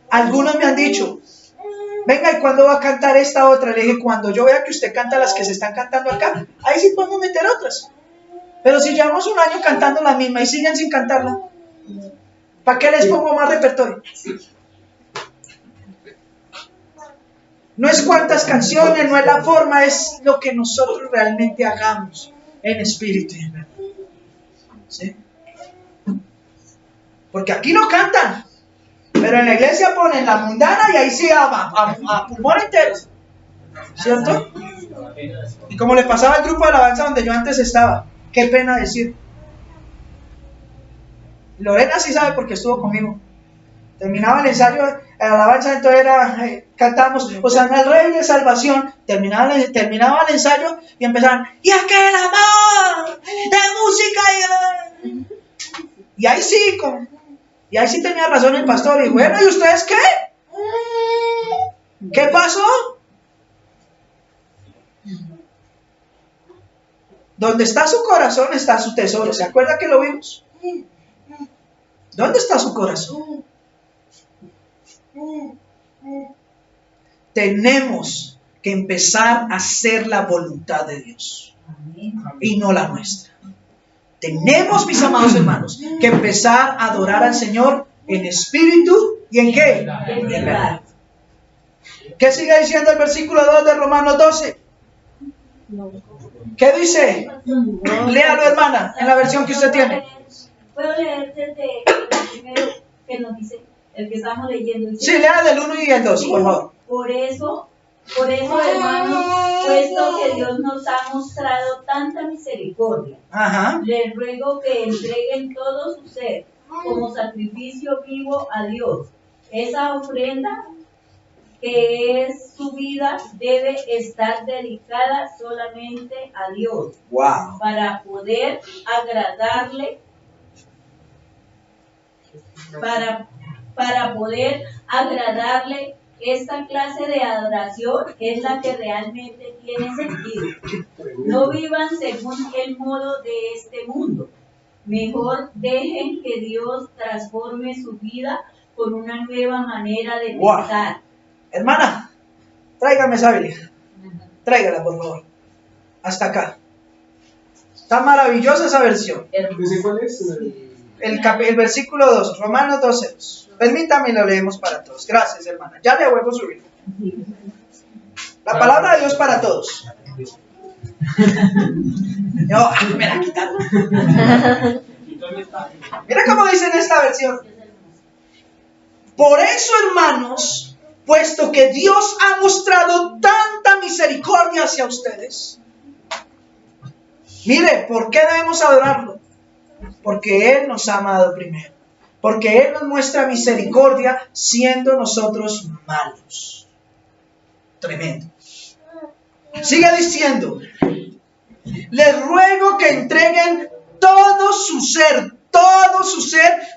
Algunos me han dicho, venga, ¿y cuándo va a cantar esta otra? Le dije, cuando yo vea que usted canta las que se están cantando acá, ahí sí podemos meter otras. Pero si llevamos un año cantando la misma y siguen sin cantarla, ¿para qué les pongo más repertorio? No es cuántas canciones, no es la forma, es lo que nosotros realmente hagamos en espíritu y en verdad. ¿Sí? Porque aquí no cantan, pero en la iglesia ponen la mundana y ahí sí a pulmón entero. ¿Cierto? Y como le pasaba al grupo de alabanza donde yo antes estaba, qué pena decir. Lorena sí sabe porque estuvo conmigo. Terminaba el ensayo, la alabanza, entonces cantamos, Hosana al Rey de Salvación. Terminaba el ensayo y empezaban, y aquel amor de música. Y ahí sí tenía razón el pastor. Y bueno, ¿y ustedes qué? ¿Qué pasó? Donde está su corazón está su tesoro. ¿Se acuerda que lo vimos? ¿Dónde está su corazón? Tenemos que empezar a hacer la voluntad de Dios y no la nuestra. Tenemos, mis amados hermanos, que empezar a adorar al Señor en espíritu y en ¿qué? En verdad. ¿Qué sigue diciendo el versículo 2 de Romanos 12? ¿Qué dice? Léalo, hermana, en la versión que usted tiene. Puedo leer desde el primero que nos dice, el que estamos leyendo. Dice, Sí, lea del 1 y el 2, por favor. Por eso, hermanos, puesto que Dios nos ha mostrado tanta misericordia, Ajá. les ruego que entreguen todo su ser como sacrificio vivo a Dios. Esa ofrenda que es su vida debe estar dedicada solamente a Dios. Wow. Para poder agradarle, para poder agradarle. Esta clase de adoración es la que realmente tiene sentido. No vivan según el modo de este mundo. Mejor dejen que Dios transforme su vida con una nueva manera de pensar. Hermana, tráigame esa Biblia. Tráigala, por favor. Hasta acá. Está maravillosa esa versión. ¿Cuál es? El versículo 2, Romanos 12. Permítame, lo leemos para todos. Gracias, hermana. Ya le vuelvo a subir. La palabra de Dios para todos. No, me la quitaron. Mira cómo dice en esta versión. Por eso, hermanos, puesto que Dios ha mostrado tanta misericordia hacia ustedes. Mire, ¿por qué debemos adorarlo? Porque Él nos ha amado primero. Porque Él nos muestra misericordia siendo nosotros malos. Tremendo. Sigue diciendo. Les ruego que entreguen todo su ser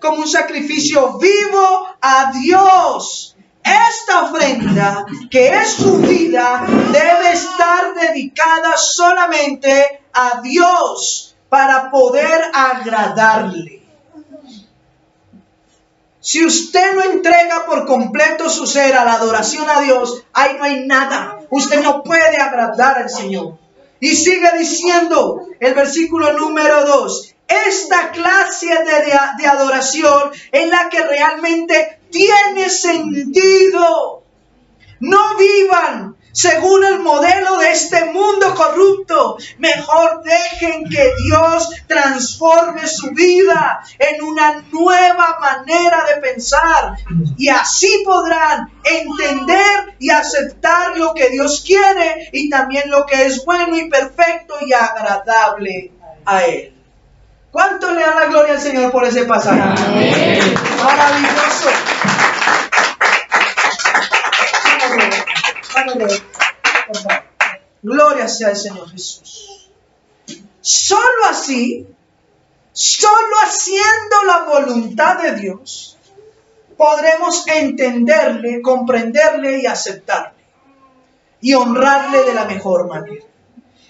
como un sacrificio vivo a Dios. Esta ofrenda, que es su vida, debe estar dedicada solamente a Dios para poder agradarle. Si usted no entrega por completo su ser a la adoración a Dios, ahí no hay nada. Usted no puede agradar al Señor. Y sigue diciendo el versículo número 2. Esta clase de adoración es la que realmente tiene sentido. No vivan según el modelo de este mundo corrupto. Mejor dejen que Dios transforme su vida en una nueva manera de pensar. Y así podrán entender y aceptar lo que Dios quiere y también lo que es bueno y perfecto y agradable a Él. ¿Cuánto le dan la gloria al Señor por ese pasaje? Amén. Maravilloso. Gloria sea al Señor Jesús. Solo así, solo haciendo la voluntad de Dios, podremos entenderle, comprenderle y aceptarle. Y honrarle de la mejor manera.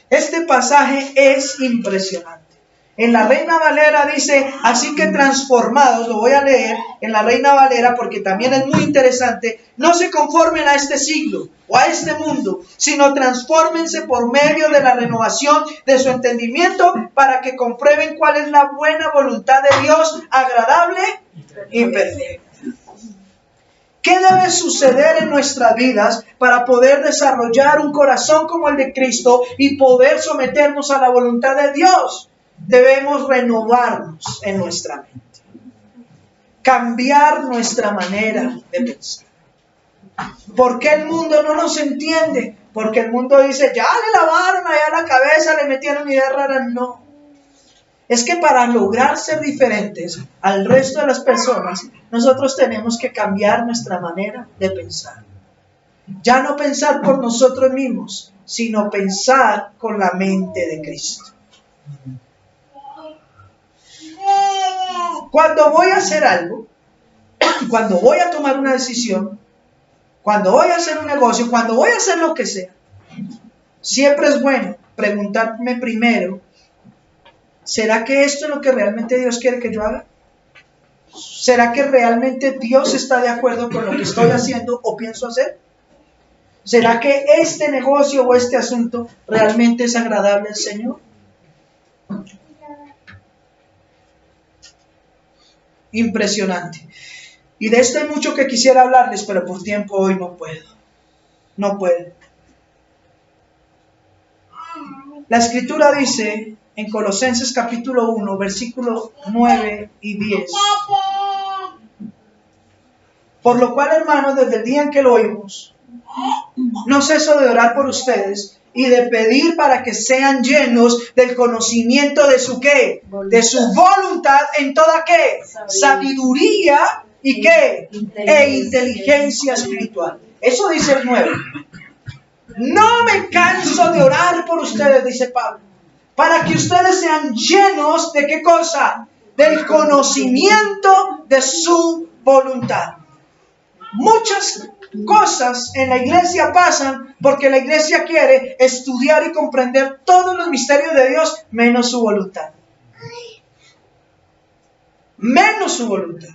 Este pasaje es impresionante. En la Reina Valera dice, así que transformados, lo voy a leer en la Reina Valera porque también es muy interesante, no se conformen a este siglo o a este mundo, sino transfórmense por medio de la renovación de su entendimiento para que comprueben cuál es la buena voluntad de Dios, agradable y perfecta. ¿Qué debe suceder en nuestras vidas para poder desarrollar un corazón como el de Cristo y poder someternos a la voluntad de Dios? Debemos renovarnos en nuestra mente, cambiar nuestra manera de pensar. ¿Por qué el mundo no nos entiende? Porque el mundo dice, ya le lavaron allá la cabeza, le metieron ideas raras. No. Es que para lograr ser diferentes al resto de las personas, nosotros tenemos que cambiar nuestra manera de pensar. Ya no pensar por nosotros mismos, sino pensar con la mente de Cristo. Cuando voy a hacer algo, cuando voy a tomar una decisión, cuando voy a hacer un negocio, cuando voy a hacer lo que sea, siempre es bueno preguntarme primero, ¿será que esto es lo que realmente Dios quiere que yo haga? ¿Será que realmente Dios está de acuerdo con lo que estoy haciendo o pienso hacer? ¿Será que este negocio o este asunto realmente es agradable al Señor? Impresionante. Y de esto hay mucho que quisiera hablarles, pero por tiempo hoy no puedo. No puedo. La Escritura dice en Colosenses capítulo 1, versículos 9 y 10. Por lo cual, hermanos, desde el día en que lo oímos, no ceso de orar por ustedes y de pedir para que sean llenos del conocimiento de su ¿qué? De su voluntad en toda ¿qué? Sabiduría y ¿qué? E inteligencia espiritual. Eso dice el 9. No me canso de orar por ustedes, dice Pablo, para que ustedes sean llenos de ¿qué cosa? Del conocimiento de su voluntad. Muchas cosas en la iglesia pasan porque la iglesia quiere estudiar y comprender todos los misterios de Dios menos su voluntad. Menos su voluntad.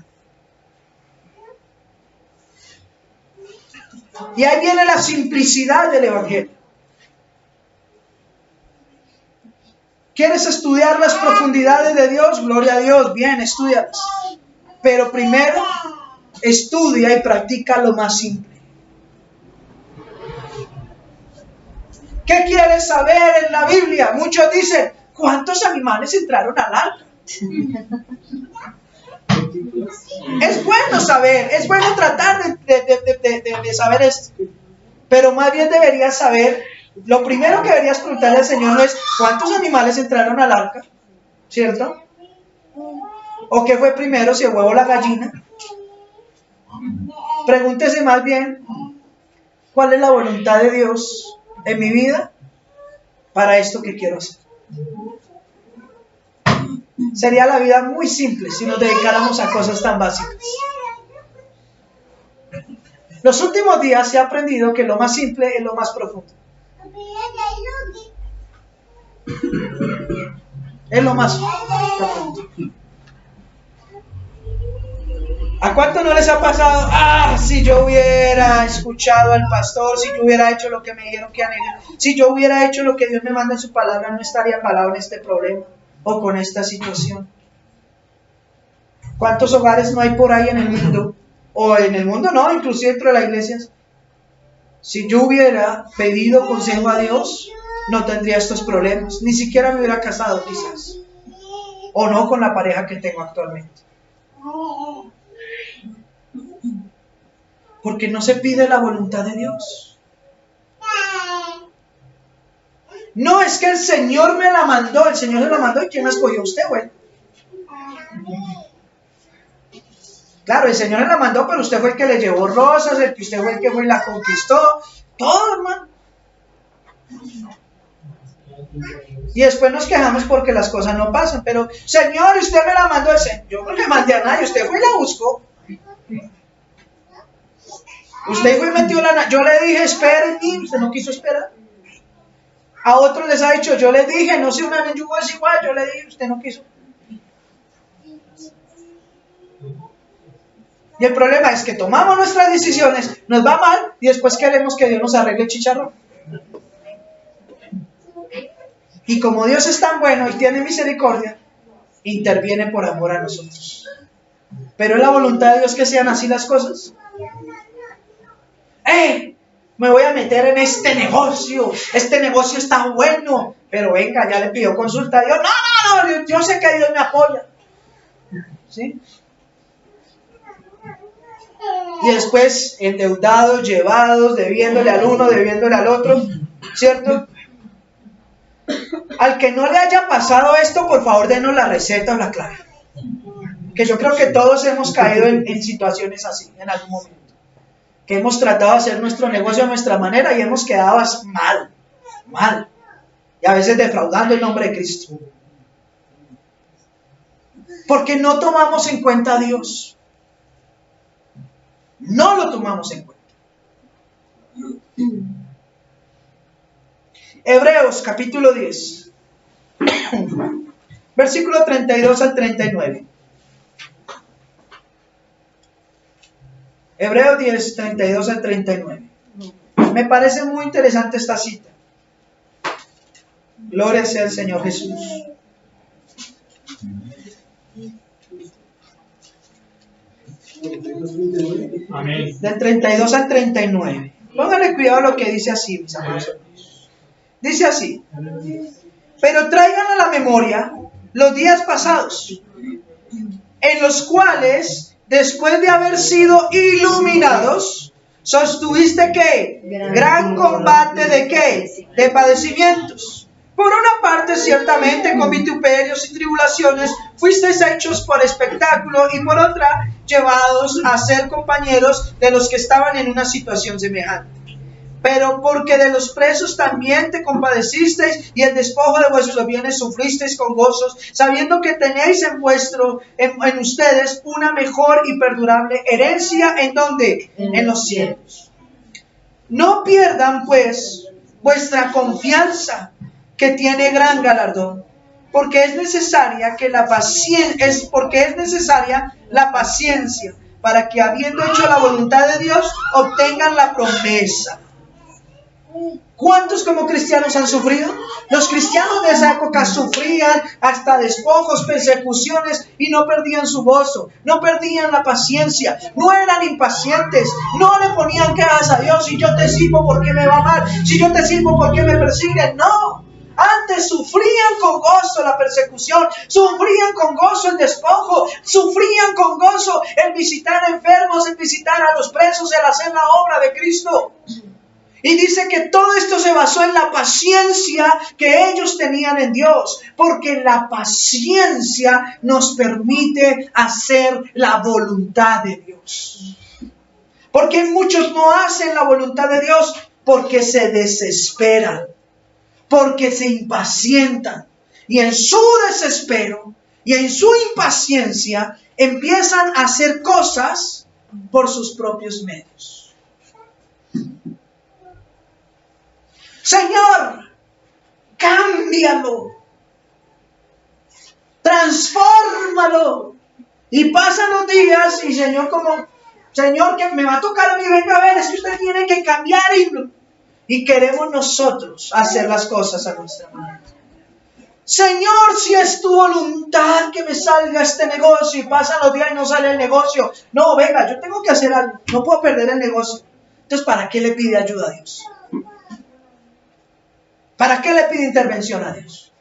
Y ahí viene la simplicidad del evangelio. ¿Quieres estudiar las profundidades de Dios? Gloria a Dios, bien, estúdialas. Pero primero estudia y practica lo más simple. ¿Qué quieres saber en la Biblia? Muchos dicen, ¿cuántos animales entraron al arca? Es bueno saber, es bueno tratar de saber esto. Pero más bien deberías saber, lo primero que deberías preguntarle al Señor no es, ¿cuántos animales entraron al arca? ¿Cierto? ¿O qué fue primero, si el huevo o la gallina? Pregúntese más bien, ¿cuál es la voluntad de Dios en mi vida para esto que quiero hacer? Sería la vida muy simple si nos dedicáramos a cosas tan básicas. Los últimos días se ha aprendido que lo más simple es lo más profundo. Es lo más profundo. ¿A cuánto no les ha pasado? Si yo hubiera escuchado al pastor, si yo hubiera hecho lo que me dijeron que hacer, si yo hubiera hecho lo que Dios me manda en su palabra, no estaría parado en este problema o con esta situación. ¿Cuántos hogares no hay por ahí en el mundo? O en el mundo no, inclusive dentro de las iglesias. Si yo hubiera pedido consejo a Dios, no tendría estos problemas. Ni siquiera me hubiera casado quizás. O no con la pareja que tengo actualmente. Porque no se pide la voluntad de Dios. No, es que el Señor me la mandó. El Señor se la mandó. ¿Y quién la escogió? Usted, güey. Claro, el Señor se la mandó, pero usted fue el que le llevó rosas, usted fue el que fue y la conquistó. Todo, hermano. Y después nos quejamos porque las cosas no pasan. Pero, Señor, usted me la mandó. Yo no le mandé a nadie. Usted fue y la buscó. Usted fue y metió la... Yo le dije, espere en mí. Usted no quiso esperar. A otros les ha dicho, yo les dije, no se unan en yugo desigual, yo le dije, usted no quiso. Y el problema es que tomamos nuestras decisiones, nos va mal y después queremos que Dios nos arregle el chicharrón. Y como Dios es tan bueno y tiene misericordia, interviene por amor a nosotros. Pero es la voluntad de Dios que sean así las cosas. Me voy a meter en este negocio está bueno, pero venga, ya le pidió consulta a Dios. No, yo sé que Dios me apoya. ¿Sí? Y después endeudados, llevados, debiéndole al uno, debiéndole al otro, ¿cierto? Al que no le haya pasado esto, por favor, denos la receta o la clave. Que yo creo que todos hemos caído en situaciones así, en algún momento. Que hemos tratado de hacer nuestro negocio a nuestra manera y hemos quedado mal. Y a veces defraudando el nombre de Cristo. Porque no tomamos en cuenta a Dios. No lo tomamos en cuenta. Hebreos capítulo 10. Versículo 32 al 39. Hebreos 10, 32 al 39. Me parece muy interesante esta cita. Gloria sea al Señor Jesús. Amén. Del 32 al 39. Póngale cuidado a lo que dice así, mis amados. Dice así: pero traigan a la memoria los días pasados, en los cuales, después de haber sido iluminados, sostuviste ¿qué? Gran combate de ¿qué? De padecimientos. Por una parte, ciertamente, con vituperios y tribulaciones fuisteis hechos por espectáculo, y por otra, llevados a ser compañeros de los que estaban en una situación semejante. Pero porque de los presos también te compadecisteis, y el despojo de vuestros bienes sufristeis con gozos, sabiendo que tenéis en ustedes una mejor y perdurable herencia. ¿En dónde? En los cielos. No pierdan pues vuestra confianza, que tiene gran galardón, porque es necesaria la paciencia, para que, habiendo hecho la voluntad de Dios, obtengan la promesa. ¿Cuántos como cristianos han sufrido? Los cristianos de esa época sufrían hasta despojos, persecuciones, y no perdían su gozo, no perdían la paciencia, no eran impacientes, no le ponían quejas a Dios: si yo te sirvo, ¿por qué me va mal? Si yo te sirvo, ¿por qué me persiguen? No. Antes sufrían con gozo la persecución, sufrían con gozo el despojo, sufrían con gozo el visitar enfermos, el visitar a los presos, el hacer la obra de Cristo. Y dice que todo esto se basó en la paciencia que ellos tenían en Dios, porque la paciencia nos permite hacer la voluntad de Dios. Porque muchos no hacen la voluntad de Dios porque se desesperan, porque se impacientan, y en su desespero y en su impaciencia empiezan a hacer cosas por sus propios medios. Señor, cámbialo, transfórmalo. Y pasan los días y Señor, que me va a tocar a mí, venga a ver, es que usted tiene que cambiar. Y queremos nosotros hacer las cosas a nuestra manera. Señor, si es tu voluntad que me salga este negocio, y pasan los días y no sale el negocio. No, venga, yo tengo que hacer algo, no puedo perder el negocio. Entonces, ¿para qué le pide ayuda a Dios? ¿Para qué le pide intervención a Dios?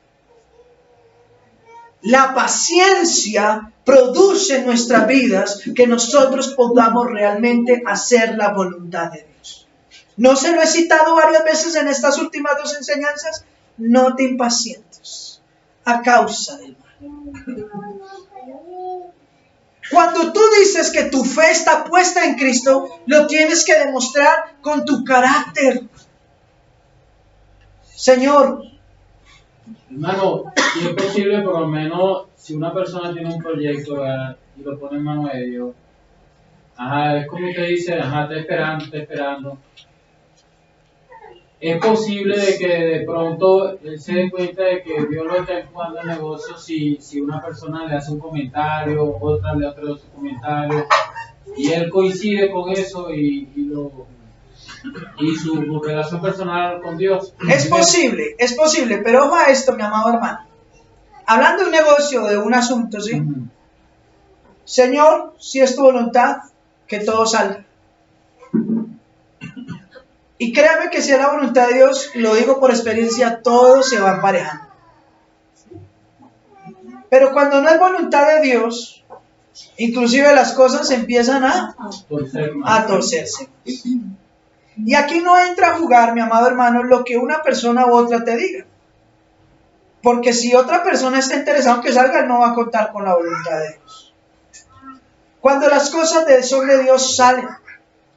La paciencia produce en nuestras vidas que nosotros podamos realmente hacer la voluntad de Dios. ¿No se lo he citado varias veces en estas últimas dos enseñanzas? No te impacientes a causa del mal. Cuando tú dices que tu fe está puesta en Cristo, lo tienes que demostrar con tu carácter. Señor. Hermano, si es posible, por lo menos, si una persona tiene un proyecto, ¿verdad?, y lo pone en manos de Dios, es como usted dice, está esperando. es posible de que de pronto él se dé cuenta de que Dios lo está empujando al negocio si una persona le hace un comentario, otra le hace otro comentario, y él coincide con eso y su relación personal con Dios. Es posible, pero ojo a esto, mi amado hermano. Hablando de un negocio, de un asunto, ¿sí? Señor, si es tu voluntad, que todo salga. Y créame que si es la voluntad de Dios, lo digo por experiencia, todo se va emparejando. Pero cuando no es voluntad de Dios, inclusive las cosas empiezan a torcerse. Y aquí no entra a jugar, mi amado hermano, lo que una persona u otra te diga. Porque si otra persona está interesada en que salga, no va a contar con la voluntad de Dios. Cuando las cosas son de Dios, salen.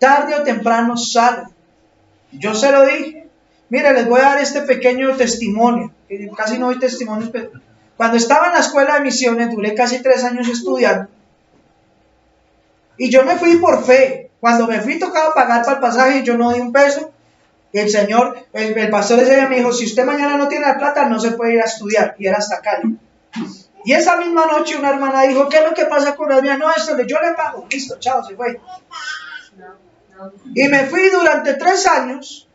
Tarde o temprano salen. Yo se lo dije. Mire, les voy a dar este pequeño testimonio. Casi no doy testimonios, pero cuando estaba en la escuela de misiones, duré casi 3 años estudiando. Y yo me fui por fe. Cuando me fui tocaba pagar para el pasaje y yo no di un peso. Y el señor, el pastor ese día me dijo, si usted mañana no tiene la plata, no se puede ir a estudiar. Y era hasta Cali. Y esa misma noche una hermana dijo, ¿qué es lo que pasa con la mía? No, esto yo le pago. Listo, chao, se fue. Y me fui durante 3 años.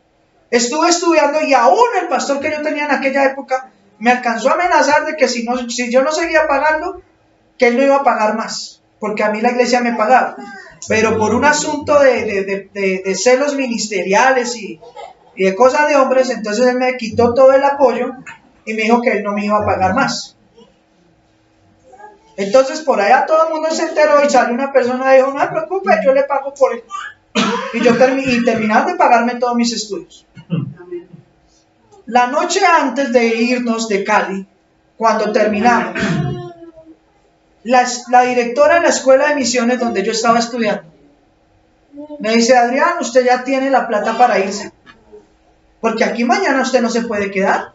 Estuve estudiando y aún el pastor que yo tenía en aquella época me alcanzó a amenazar de que si yo no seguía pagando, que él no iba a pagar más. Porque a mí la iglesia me pagaba. Pero por un asunto de celos ministeriales y de cosas de hombres, entonces él me quitó todo el apoyo y me dijo que él no me iba a pagar más. Entonces por allá todo el mundo se enteró y salió una persona y dijo, no se preocupe, yo le pago por él. Y terminaron de pagarme todos mis estudios. La noche antes de irnos de Cali, cuando terminamos, la directora de la escuela de misiones donde yo estaba estudiando me dice, Adrián, usted ya tiene la plata para irse, porque aquí mañana usted no se puede quedar.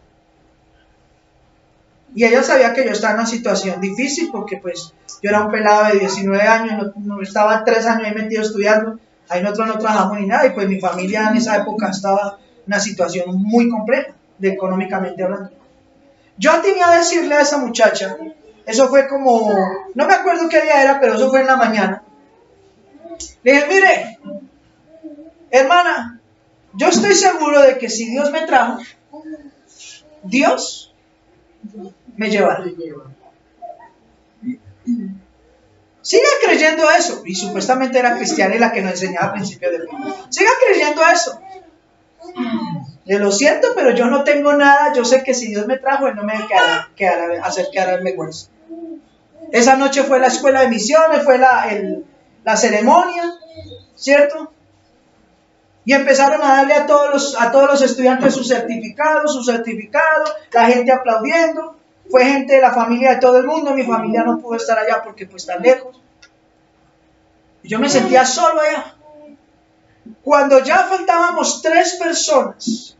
Y ella sabía que yo estaba en una situación difícil, porque pues yo era un pelado de 19 años, no estaba 3 años ahí metido estudiando, ahí nosotros no trabajamos ni nada, y pues mi familia en esa época estaba en una situación muy compleja, económicamente hablando. Yo tenía que decirle a esa muchacha, eso fue como, no me acuerdo qué día era, pero eso fue en la mañana. Le dije, mire, hermana, yo estoy seguro de que si Dios me trajo, Dios me llevará. Siga creyendo eso. Y supuestamente era cristiana y la que nos enseñaba a principios de fin. Siga creyendo eso. Le lo siento, pero yo no tengo nada. Yo sé que si Dios me trajo, Él no me hacer quedar en vergüenza. Esa noche fue la escuela de misiones, fue la ceremonia, ¿cierto? Y empezaron a darle a todos los estudiantes su certificado, la gente aplaudiendo. Fue gente de la familia de todo el mundo. Mi familia no pudo estar allá porque pues está lejos. Y yo me sentía solo allá. Cuando ya faltábamos 3 personas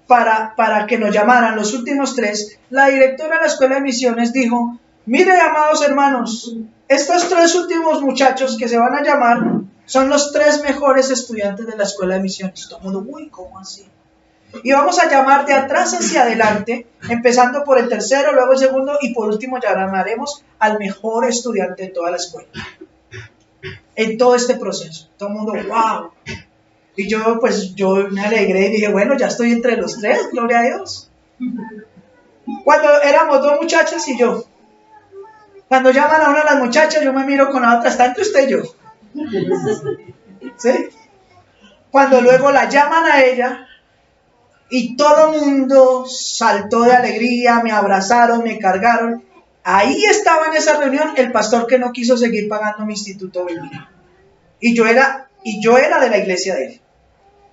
para que nos llamaran, los últimos 3, la directora de la escuela de misiones dijo, mire, amados hermanos, estos 3 últimos muchachos que se van a llamar son los 3 mejores estudiantes de la escuela de misiones. Todo el mundo, uy, ¿cómo así? Y vamos a llamar de atrás hacia adelante, empezando por el tercero, luego el segundo y por último llamaremos al mejor estudiante de toda la escuela. En todo este proceso. Todo el mundo, wow. Y yo me alegré y dije, bueno, ya estoy entre los 3, gloria a Dios. Cuando éramos 2 muchachas y yo. Cuando llaman a una de las muchachas, yo me miro con la otra, está entre usted y yo. ¿Sí? Cuando luego la llaman a ella, y todo el mundo saltó de alegría, me abrazaron, me cargaron. Ahí estaba en esa reunión el pastor que no quiso seguir pagando mi instituto bíblico. Y yo era de la iglesia de él.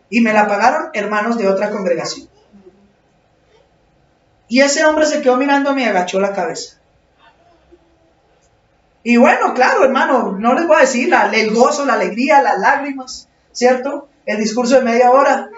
Y me la pagaron hermanos de otra congregación. Y ese hombre se quedó mirándome y agachó la cabeza. Y bueno, claro, hermano, no les voy a decir el gozo, la alegría, las lágrimas, ¿cierto? El discurso de media hora.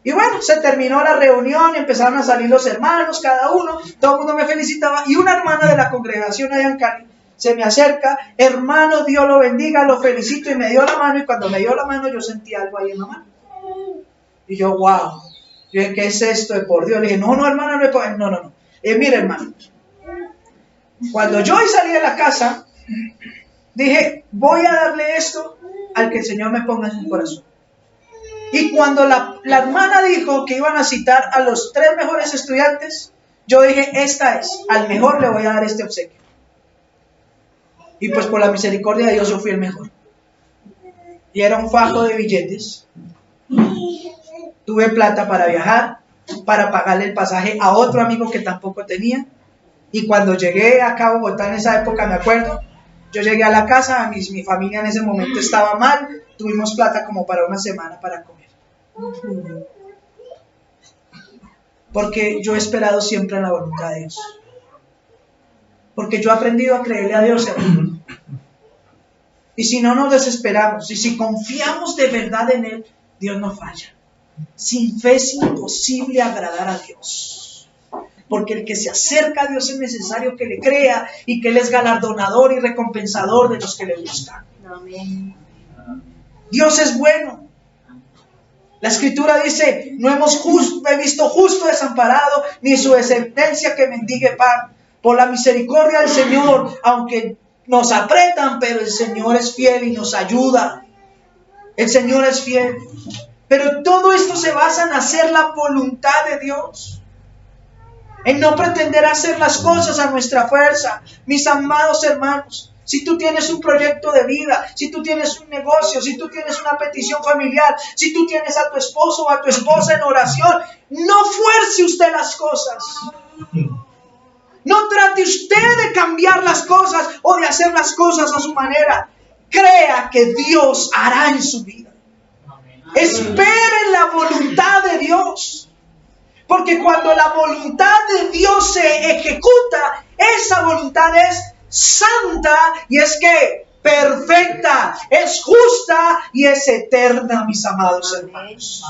Y bueno, se terminó la reunión y empezaron a salir los hermanos, cada uno, todo el mundo me felicitaba. Y una hermana de la congregación allá en Cali se me acerca, hermano, Dios lo bendiga, lo felicito, y me dio la mano. Y cuando me dio la mano, yo sentí algo ahí en la mano. Y yo, wow. Yo dije, ¿qué es esto de por Dios? Le dije, no, hermana, no es por... No. Mire, hermano. Cuando yo salí de la casa, dije, voy a darle esto al que el Señor me ponga en su corazón. Y cuando la hermana dijo que iban a citar a los 3 mejores estudiantes, yo dije, esta es, al mejor le voy a dar este obsequio. Y pues por la misericordia de Dios yo fui el mejor. Y era un fajo de billetes. Tuve plata para viajar, para pagarle el pasaje a otro amigo que tampoco tenía. Y cuando llegué acá a Bogotá en esa época, me acuerdo, yo llegué a la casa, mi familia en ese momento estaba mal, tuvimos plata como para una semana para comer. Porque yo he esperado siempre en la voluntad de Dios. Porque yo he aprendido a creerle a Dios, hermano. Y si no nos desesperamos, y si confiamos de verdad en Él, Dios no falla. Sin fe es imposible agradar a Dios. Porque el que se acerca a Dios es necesario que le crea y que Él es galardonador y recompensador de los que le buscan. Amén. Dios es bueno. La Escritura dice, no he visto justo desamparado, ni su descendencia que mendigue pan. Por la misericordia del Señor, aunque nos apretan, pero el Señor es fiel y nos ayuda. El Señor es fiel. Pero todo esto se basa en hacer la voluntad de Dios. En no pretender hacer las cosas a nuestra fuerza. Mis amados hermanos, si tú tienes un proyecto de vida, si tú tienes un negocio, si tú tienes una petición familiar, si tú tienes a tu esposo o a tu esposa en oración, no fuerce usted las cosas. No trate usted de cambiar las cosas o de hacer las cosas a su manera. Crea que Dios hará en su vida. Espere la voluntad de Dios. Porque cuando la voluntad de Dios se ejecuta, esa voluntad es santa y es que perfecta, es justa y es eterna, mis amados hermanos.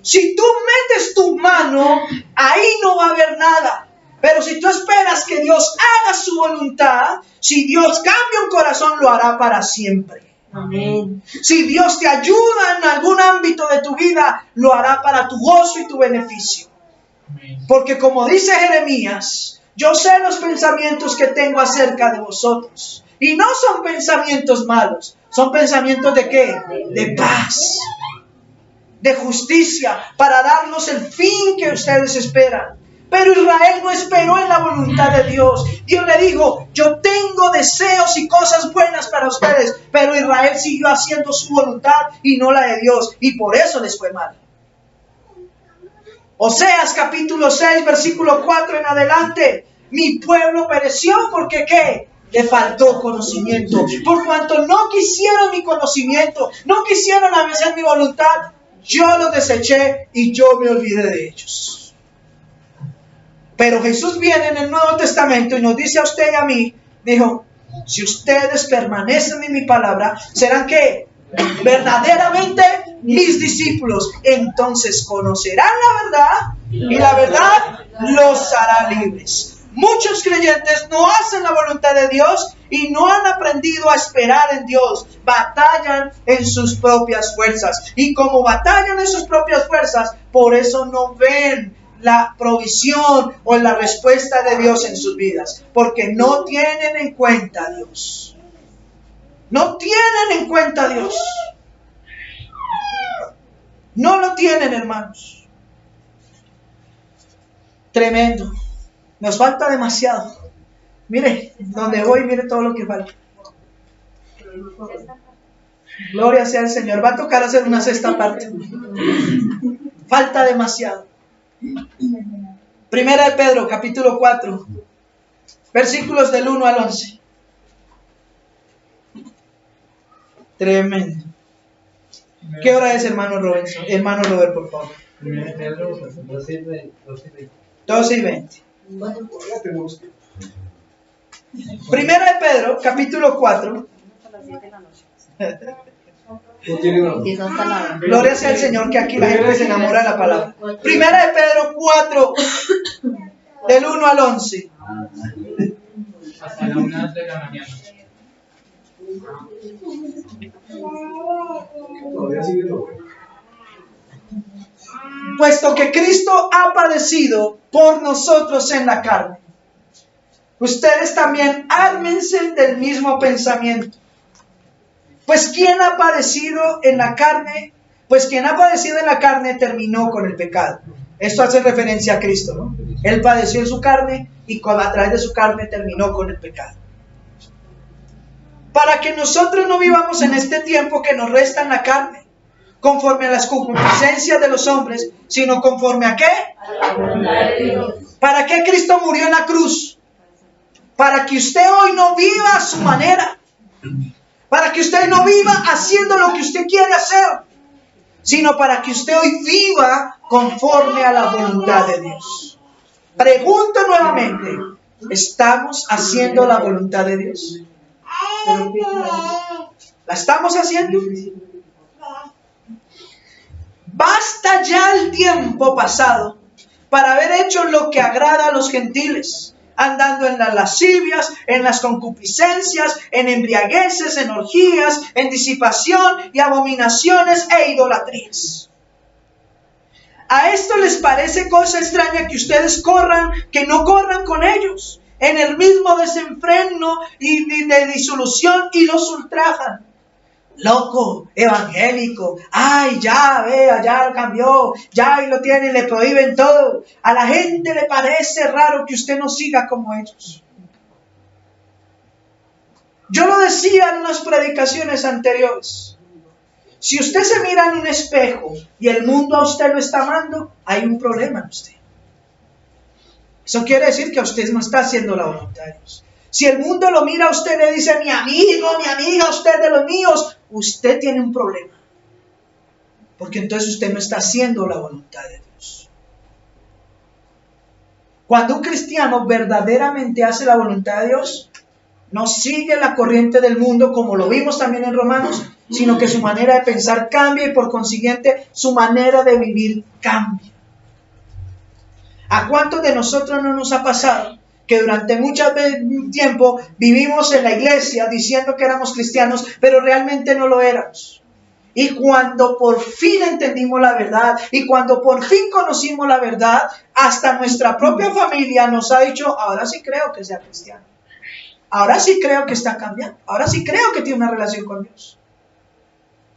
Si tú metes tu mano, ahí no va a haber nada. Pero si tú esperas que Dios haga su voluntad, si Dios cambia un corazón, lo hará para siempre. Amén. Si Dios te ayuda en algún ámbito de tu vida, lo hará para tu gozo y tu beneficio. Porque como dice Jeremías, yo sé los pensamientos que tengo acerca de vosotros. Y no son pensamientos malos, son pensamientos ¿de qué? De paz, de justicia, para darnos el fin que ustedes esperan. Pero Israel no esperó en la voluntad de Dios. Dios le dijo, yo tengo deseos y cosas buenas para ustedes. Pero Israel siguió haciendo su voluntad y no la de Dios. Y por eso les fue mal. Oseas capítulo 6, versículo 4 en adelante. Mi pueblo pereció porque ¿qué? Le faltó conocimiento. Por cuanto no quisieron mi conocimiento, no quisieron hacer mi voluntad, yo los deseché y yo me olvidé de ellos. Pero Jesús viene en el Nuevo Testamento y nos dice a usted y a mí, dijo, si ustedes permanecen en mi palabra, serán ¿qué? Verdaderamente mis discípulos. Entonces conocerán la verdad y la verdad los hará libres. Muchos creyentes no hacen la voluntad de Dios y no han aprendido a esperar en Dios. Batallan en sus propias fuerzas. Y como batallan en sus propias fuerzas, por eso no ven la provisión o la respuesta de Dios en sus vidas. Porque no tienen en cuenta a Dios. No tienen en cuenta a Dios. No lo tienen, hermanos. Tremendo. Nos falta demasiado. Mire, donde voy, mire todo lo que falta. Gloria sea al Señor. Va a tocar hacer una sexta parte. Falta demasiado. Primera de Pedro, capítulo 4, versículos del 1 al 11. Tremendo. ¿Qué hora es, hermano Robinson? Hermano Robert, por favor. 12:20. Primera de Pedro, capítulo 4. Gloria sea al Señor, que aquí la gente se enamora de la palabra. Primera de Pedro 4, del 1 al 11. Hasta la 1 de la mañana. Todavía sigue lo bueno. Puesto que Cristo ha padecido por nosotros en la carne, ustedes también ármense del mismo pensamiento. Pues quien ha padecido en la carne, terminó con el pecado. Esto hace referencia a Cristo, ¿no? Él padeció en su carne y a través de su carne terminó con el pecado. Para que nosotros no vivamos en este tiempo que nos resta en la carne, conforme a las concupiscencias de los hombres, sino conforme a ¿qué? A la voluntad de Dios. ¿Para qué Cristo murió en la cruz? Para que usted hoy no viva a su manera. Para que usted no viva haciendo lo que usted quiere hacer, sino para que usted hoy viva conforme a la voluntad de Dios. Pregunto nuevamente, ¿estamos haciendo la voluntad de Dios? ¿La estamos haciendo? Basta ya el tiempo pasado para haber hecho lo que agrada a los gentiles, andando en las lascivias, en las concupiscencias, en embriagueces, en orgías, en disipación y abominaciones e idolatrías. ¿A esto les parece cosa extraña que ustedes que no corran con ellos en el mismo desenfreno y de disolución y los ultrajan? Loco, evangélico, ay, ya, vea, ya cambió, ya y lo tienen, le prohíben todo. A la gente le parece raro que usted no siga como ellos. Yo lo decía en unas predicaciones anteriores. Si usted se mira en un espejo y el mundo a usted lo está amando, hay un problema en usted. Eso quiere decir que a usted no está haciendo la voluntad de Dios. Si el mundo lo mira a usted y le dice, mi amigo, mi amiga, usted de los míos, usted tiene un problema. Porque entonces usted no está haciendo la voluntad de Dios. Cuando un cristiano verdaderamente hace la voluntad de Dios, no sigue la corriente del mundo como lo vimos también en Romanos, sino que su manera de pensar cambia y por consiguiente su manera de vivir cambia. ¿A cuántos de nosotros no nos ha pasado que durante mucho tiempo vivimos en la iglesia diciendo que éramos cristianos, pero realmente no lo éramos? Y cuando por fin entendimos la verdad y cuando por fin conocimos la verdad, hasta nuestra propia familia nos ha dicho, ahora sí creo que sea cristiano. Ahora sí creo que está cambiando. Ahora sí creo que tiene una relación con Dios.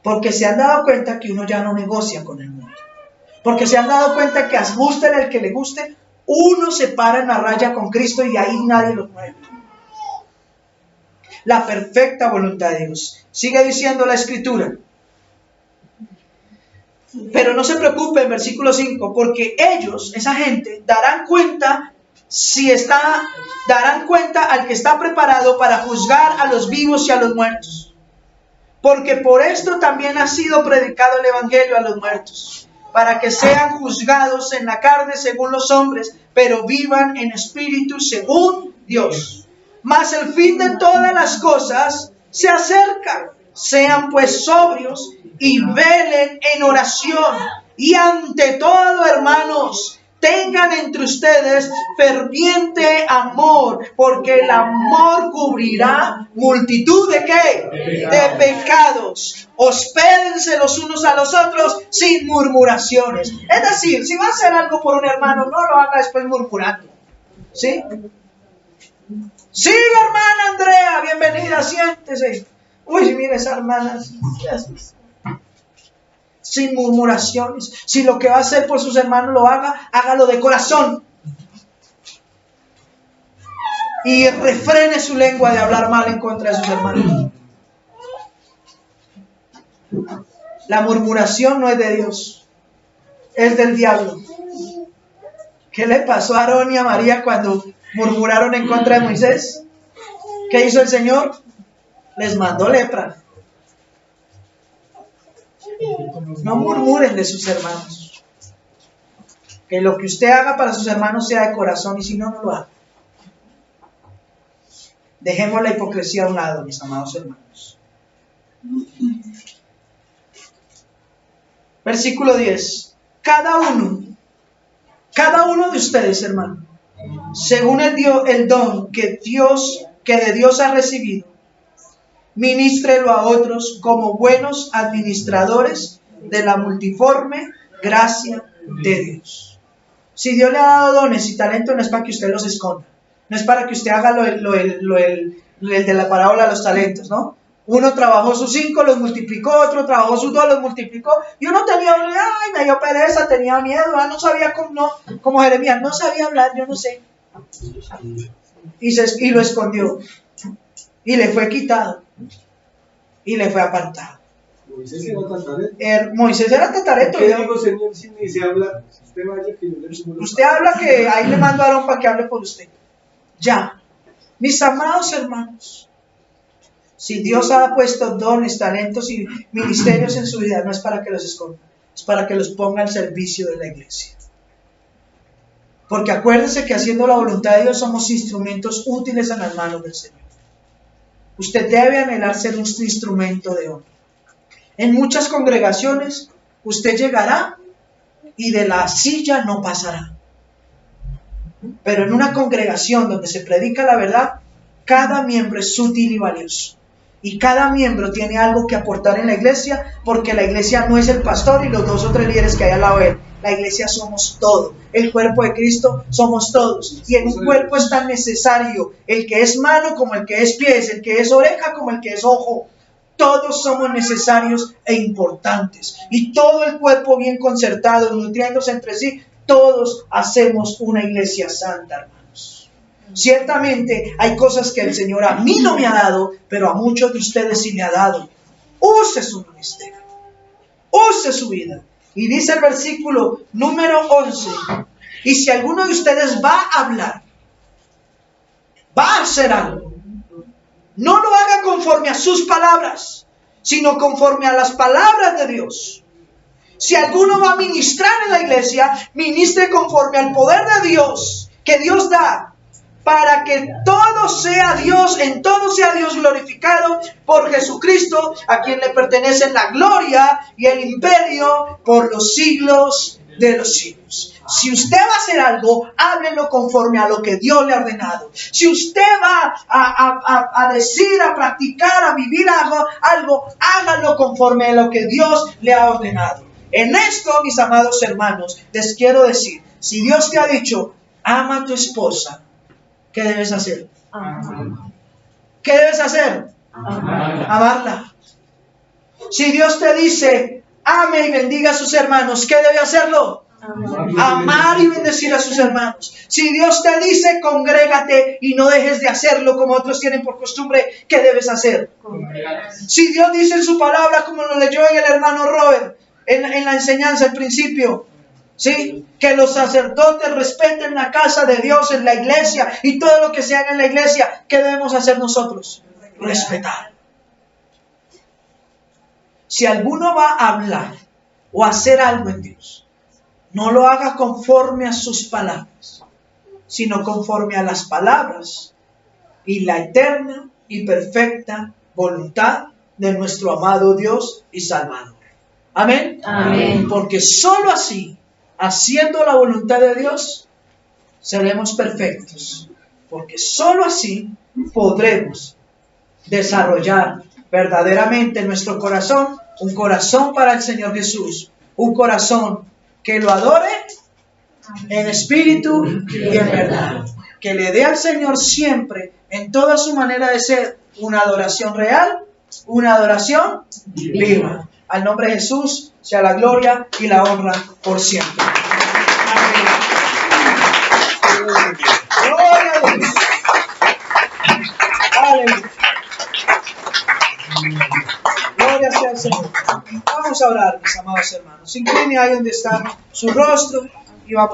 Porque se han dado cuenta que uno ya no negocia con el mundo. Porque se han dado cuenta que guste el que le guste, uno se para en la raya con Cristo y ahí nadie lo mueve. La perfecta voluntad de Dios. Sigue diciendo la Escritura. Pero no se preocupe en versículo 5, porque ellos, esa gente, darán cuenta al que está preparado para juzgar a los vivos y a los muertos. Porque por esto también ha sido predicado el evangelio a los muertos, para que sean juzgados en la carne según los hombres, pero vivan en espíritu según Dios. Mas el fin de todas las cosas se acerca. Sean pues sobrios y velen en oración. Y ante todo, hermanos, tengan entre ustedes ferviente amor, porque el amor cubrirá multitud ¿de qué? De pecados. Hospédense los unos a los otros sin murmuraciones. Es decir, si va a hacer algo por un hermano, no lo haga después murmurando. ¿Sí? Sí, hermana Andrea, bienvenida, siéntese. Uy, mire esa hermana. Sin murmuraciones. Si lo que va a hacer por sus hermanos lo haga, hágalo de corazón. Y refrene su lengua de hablar mal en contra de sus hermanos. La murmuración no es de Dios, es del diablo. ¿Qué le pasó a Aarón y a María cuando murmuraron en contra de Moisés? ¿Qué hizo el Señor? Les mandó lepra. No murmuren de sus hermanos. Que lo que usted haga para sus hermanos sea de corazón, y si no, no lo haga. Dejemos la hipocresía a un lado, mis amados hermanos. Versículo 10. Cada uno de ustedes, hermano, según el don que de Dios ha recibido, ministrelo a otros como buenos administradores de la multiforme gracia de Dios. Si Dios le ha dado dones y talentos, no es para que usted los esconda. No es para que usted haga lo de la parábola de los talentos, ¿no? Uno trabajó sus 5, los multiplicó, otro trabajó sus 2, los multiplicó, y uno tenía, ay, me dio pereza, tenía miedo, no sabía como Jeremías, no sabía hablar, yo no sé. Y lo escondió, y le fue quitado, y le fue apartado. Moisés era tatareto. Moisés era tatareto. ¿Qué digo, Señor, si ni se habla? Usted vaya que yo le subo. Usted habla que ahí le mando a Aarón para que hable por usted. Ya. Mis amados hermanos, si Dios ha puesto dones, talentos y ministerios en su vida, no es para que los esconda, es para que los ponga al servicio de la iglesia. Porque acuérdese que haciendo la voluntad de Dios somos instrumentos útiles en las manos del Señor. Usted debe anhelar ser un instrumento de honra. En muchas congregaciones usted llegará y de la silla no pasará. Pero en una congregación donde se predica la verdad, cada miembro es útil y valioso. Y cada miembro tiene algo que aportar en la iglesia, porque la iglesia no es el pastor y los 2 o 3 líderes que hay al lado de él. La iglesia somos todos. El cuerpo de Cristo somos todos. Y en un cuerpo es tan necesario el que es mano como el que es pies, el que es oreja como el que es ojo. Todos somos necesarios e importantes. Y todo el cuerpo bien concertado, nutriéndose entre sí, todos hacemos una iglesia santa, hermanos. Ciertamente hay cosas que el Señor a mí no me ha dado, pero a muchos de ustedes sí le ha dado. Use su ministerio. Use su vida. Y dice el versículo número 11. Y si alguno de ustedes va a hablar, va a hacer algo, no lo haga conforme a sus palabras, sino conforme a las palabras de Dios. Si alguno va a ministrar en la iglesia, ministre conforme al poder de Dios que Dios da, para que todo sea Dios, en todo sea Dios glorificado por Jesucristo, a quien le pertenece la gloria y el imperio por los siglos de los siglos. Si usted va a hacer algo, háblelo conforme a lo que Dios le ha ordenado. Si usted va a decir, a practicar, a vivir algo, hágalo conforme a lo que Dios le ha ordenado. En esto, mis amados hermanos, les quiero decir, si Dios te ha dicho, ama a tu esposa, ¿qué debes hacer? ¿Qué debes hacer? Amarla. Si Dios te dice, ame y bendiga a sus hermanos, ¿qué debe hacerlo? Amar y bendecir a sus hermanos. Si Dios te dice, congrégate y no dejes de hacerlo como otros tienen por costumbre, ¿qué debes hacer? Si Dios dice en su palabra, como lo leyó en el hermano Robert, en la enseñanza, el principio, ¿sí? Que los sacerdotes respeten la casa de Dios en la iglesia y todo lo que se haga en la iglesia, ¿qué debemos hacer nosotros? Respetar. Si alguno va a hablar o a hacer algo en Dios, no lo haga conforme a sus palabras, sino conforme a las palabras y la eterna y perfecta voluntad de nuestro amado Dios y Salvador. Amén. Amén. Porque sólo así, haciendo la voluntad de Dios, seremos perfectos. Porque sólo así podremos desarrollar verdaderamente en nuestro corazón un corazón para el Señor Jesús. Un corazón que lo adore en espíritu y en verdad. Que le dé al Señor siempre, en toda su manera de ser, una adoración real, una adoración viva. Al nombre de Jesús sea la gloria y la honra por siempre. Amén. Gloria a Dios. Aleluya. Gloria sea al Señor. Vamos a orar, mis amados hermanos. Incline ahí donde está su rostro y vamos.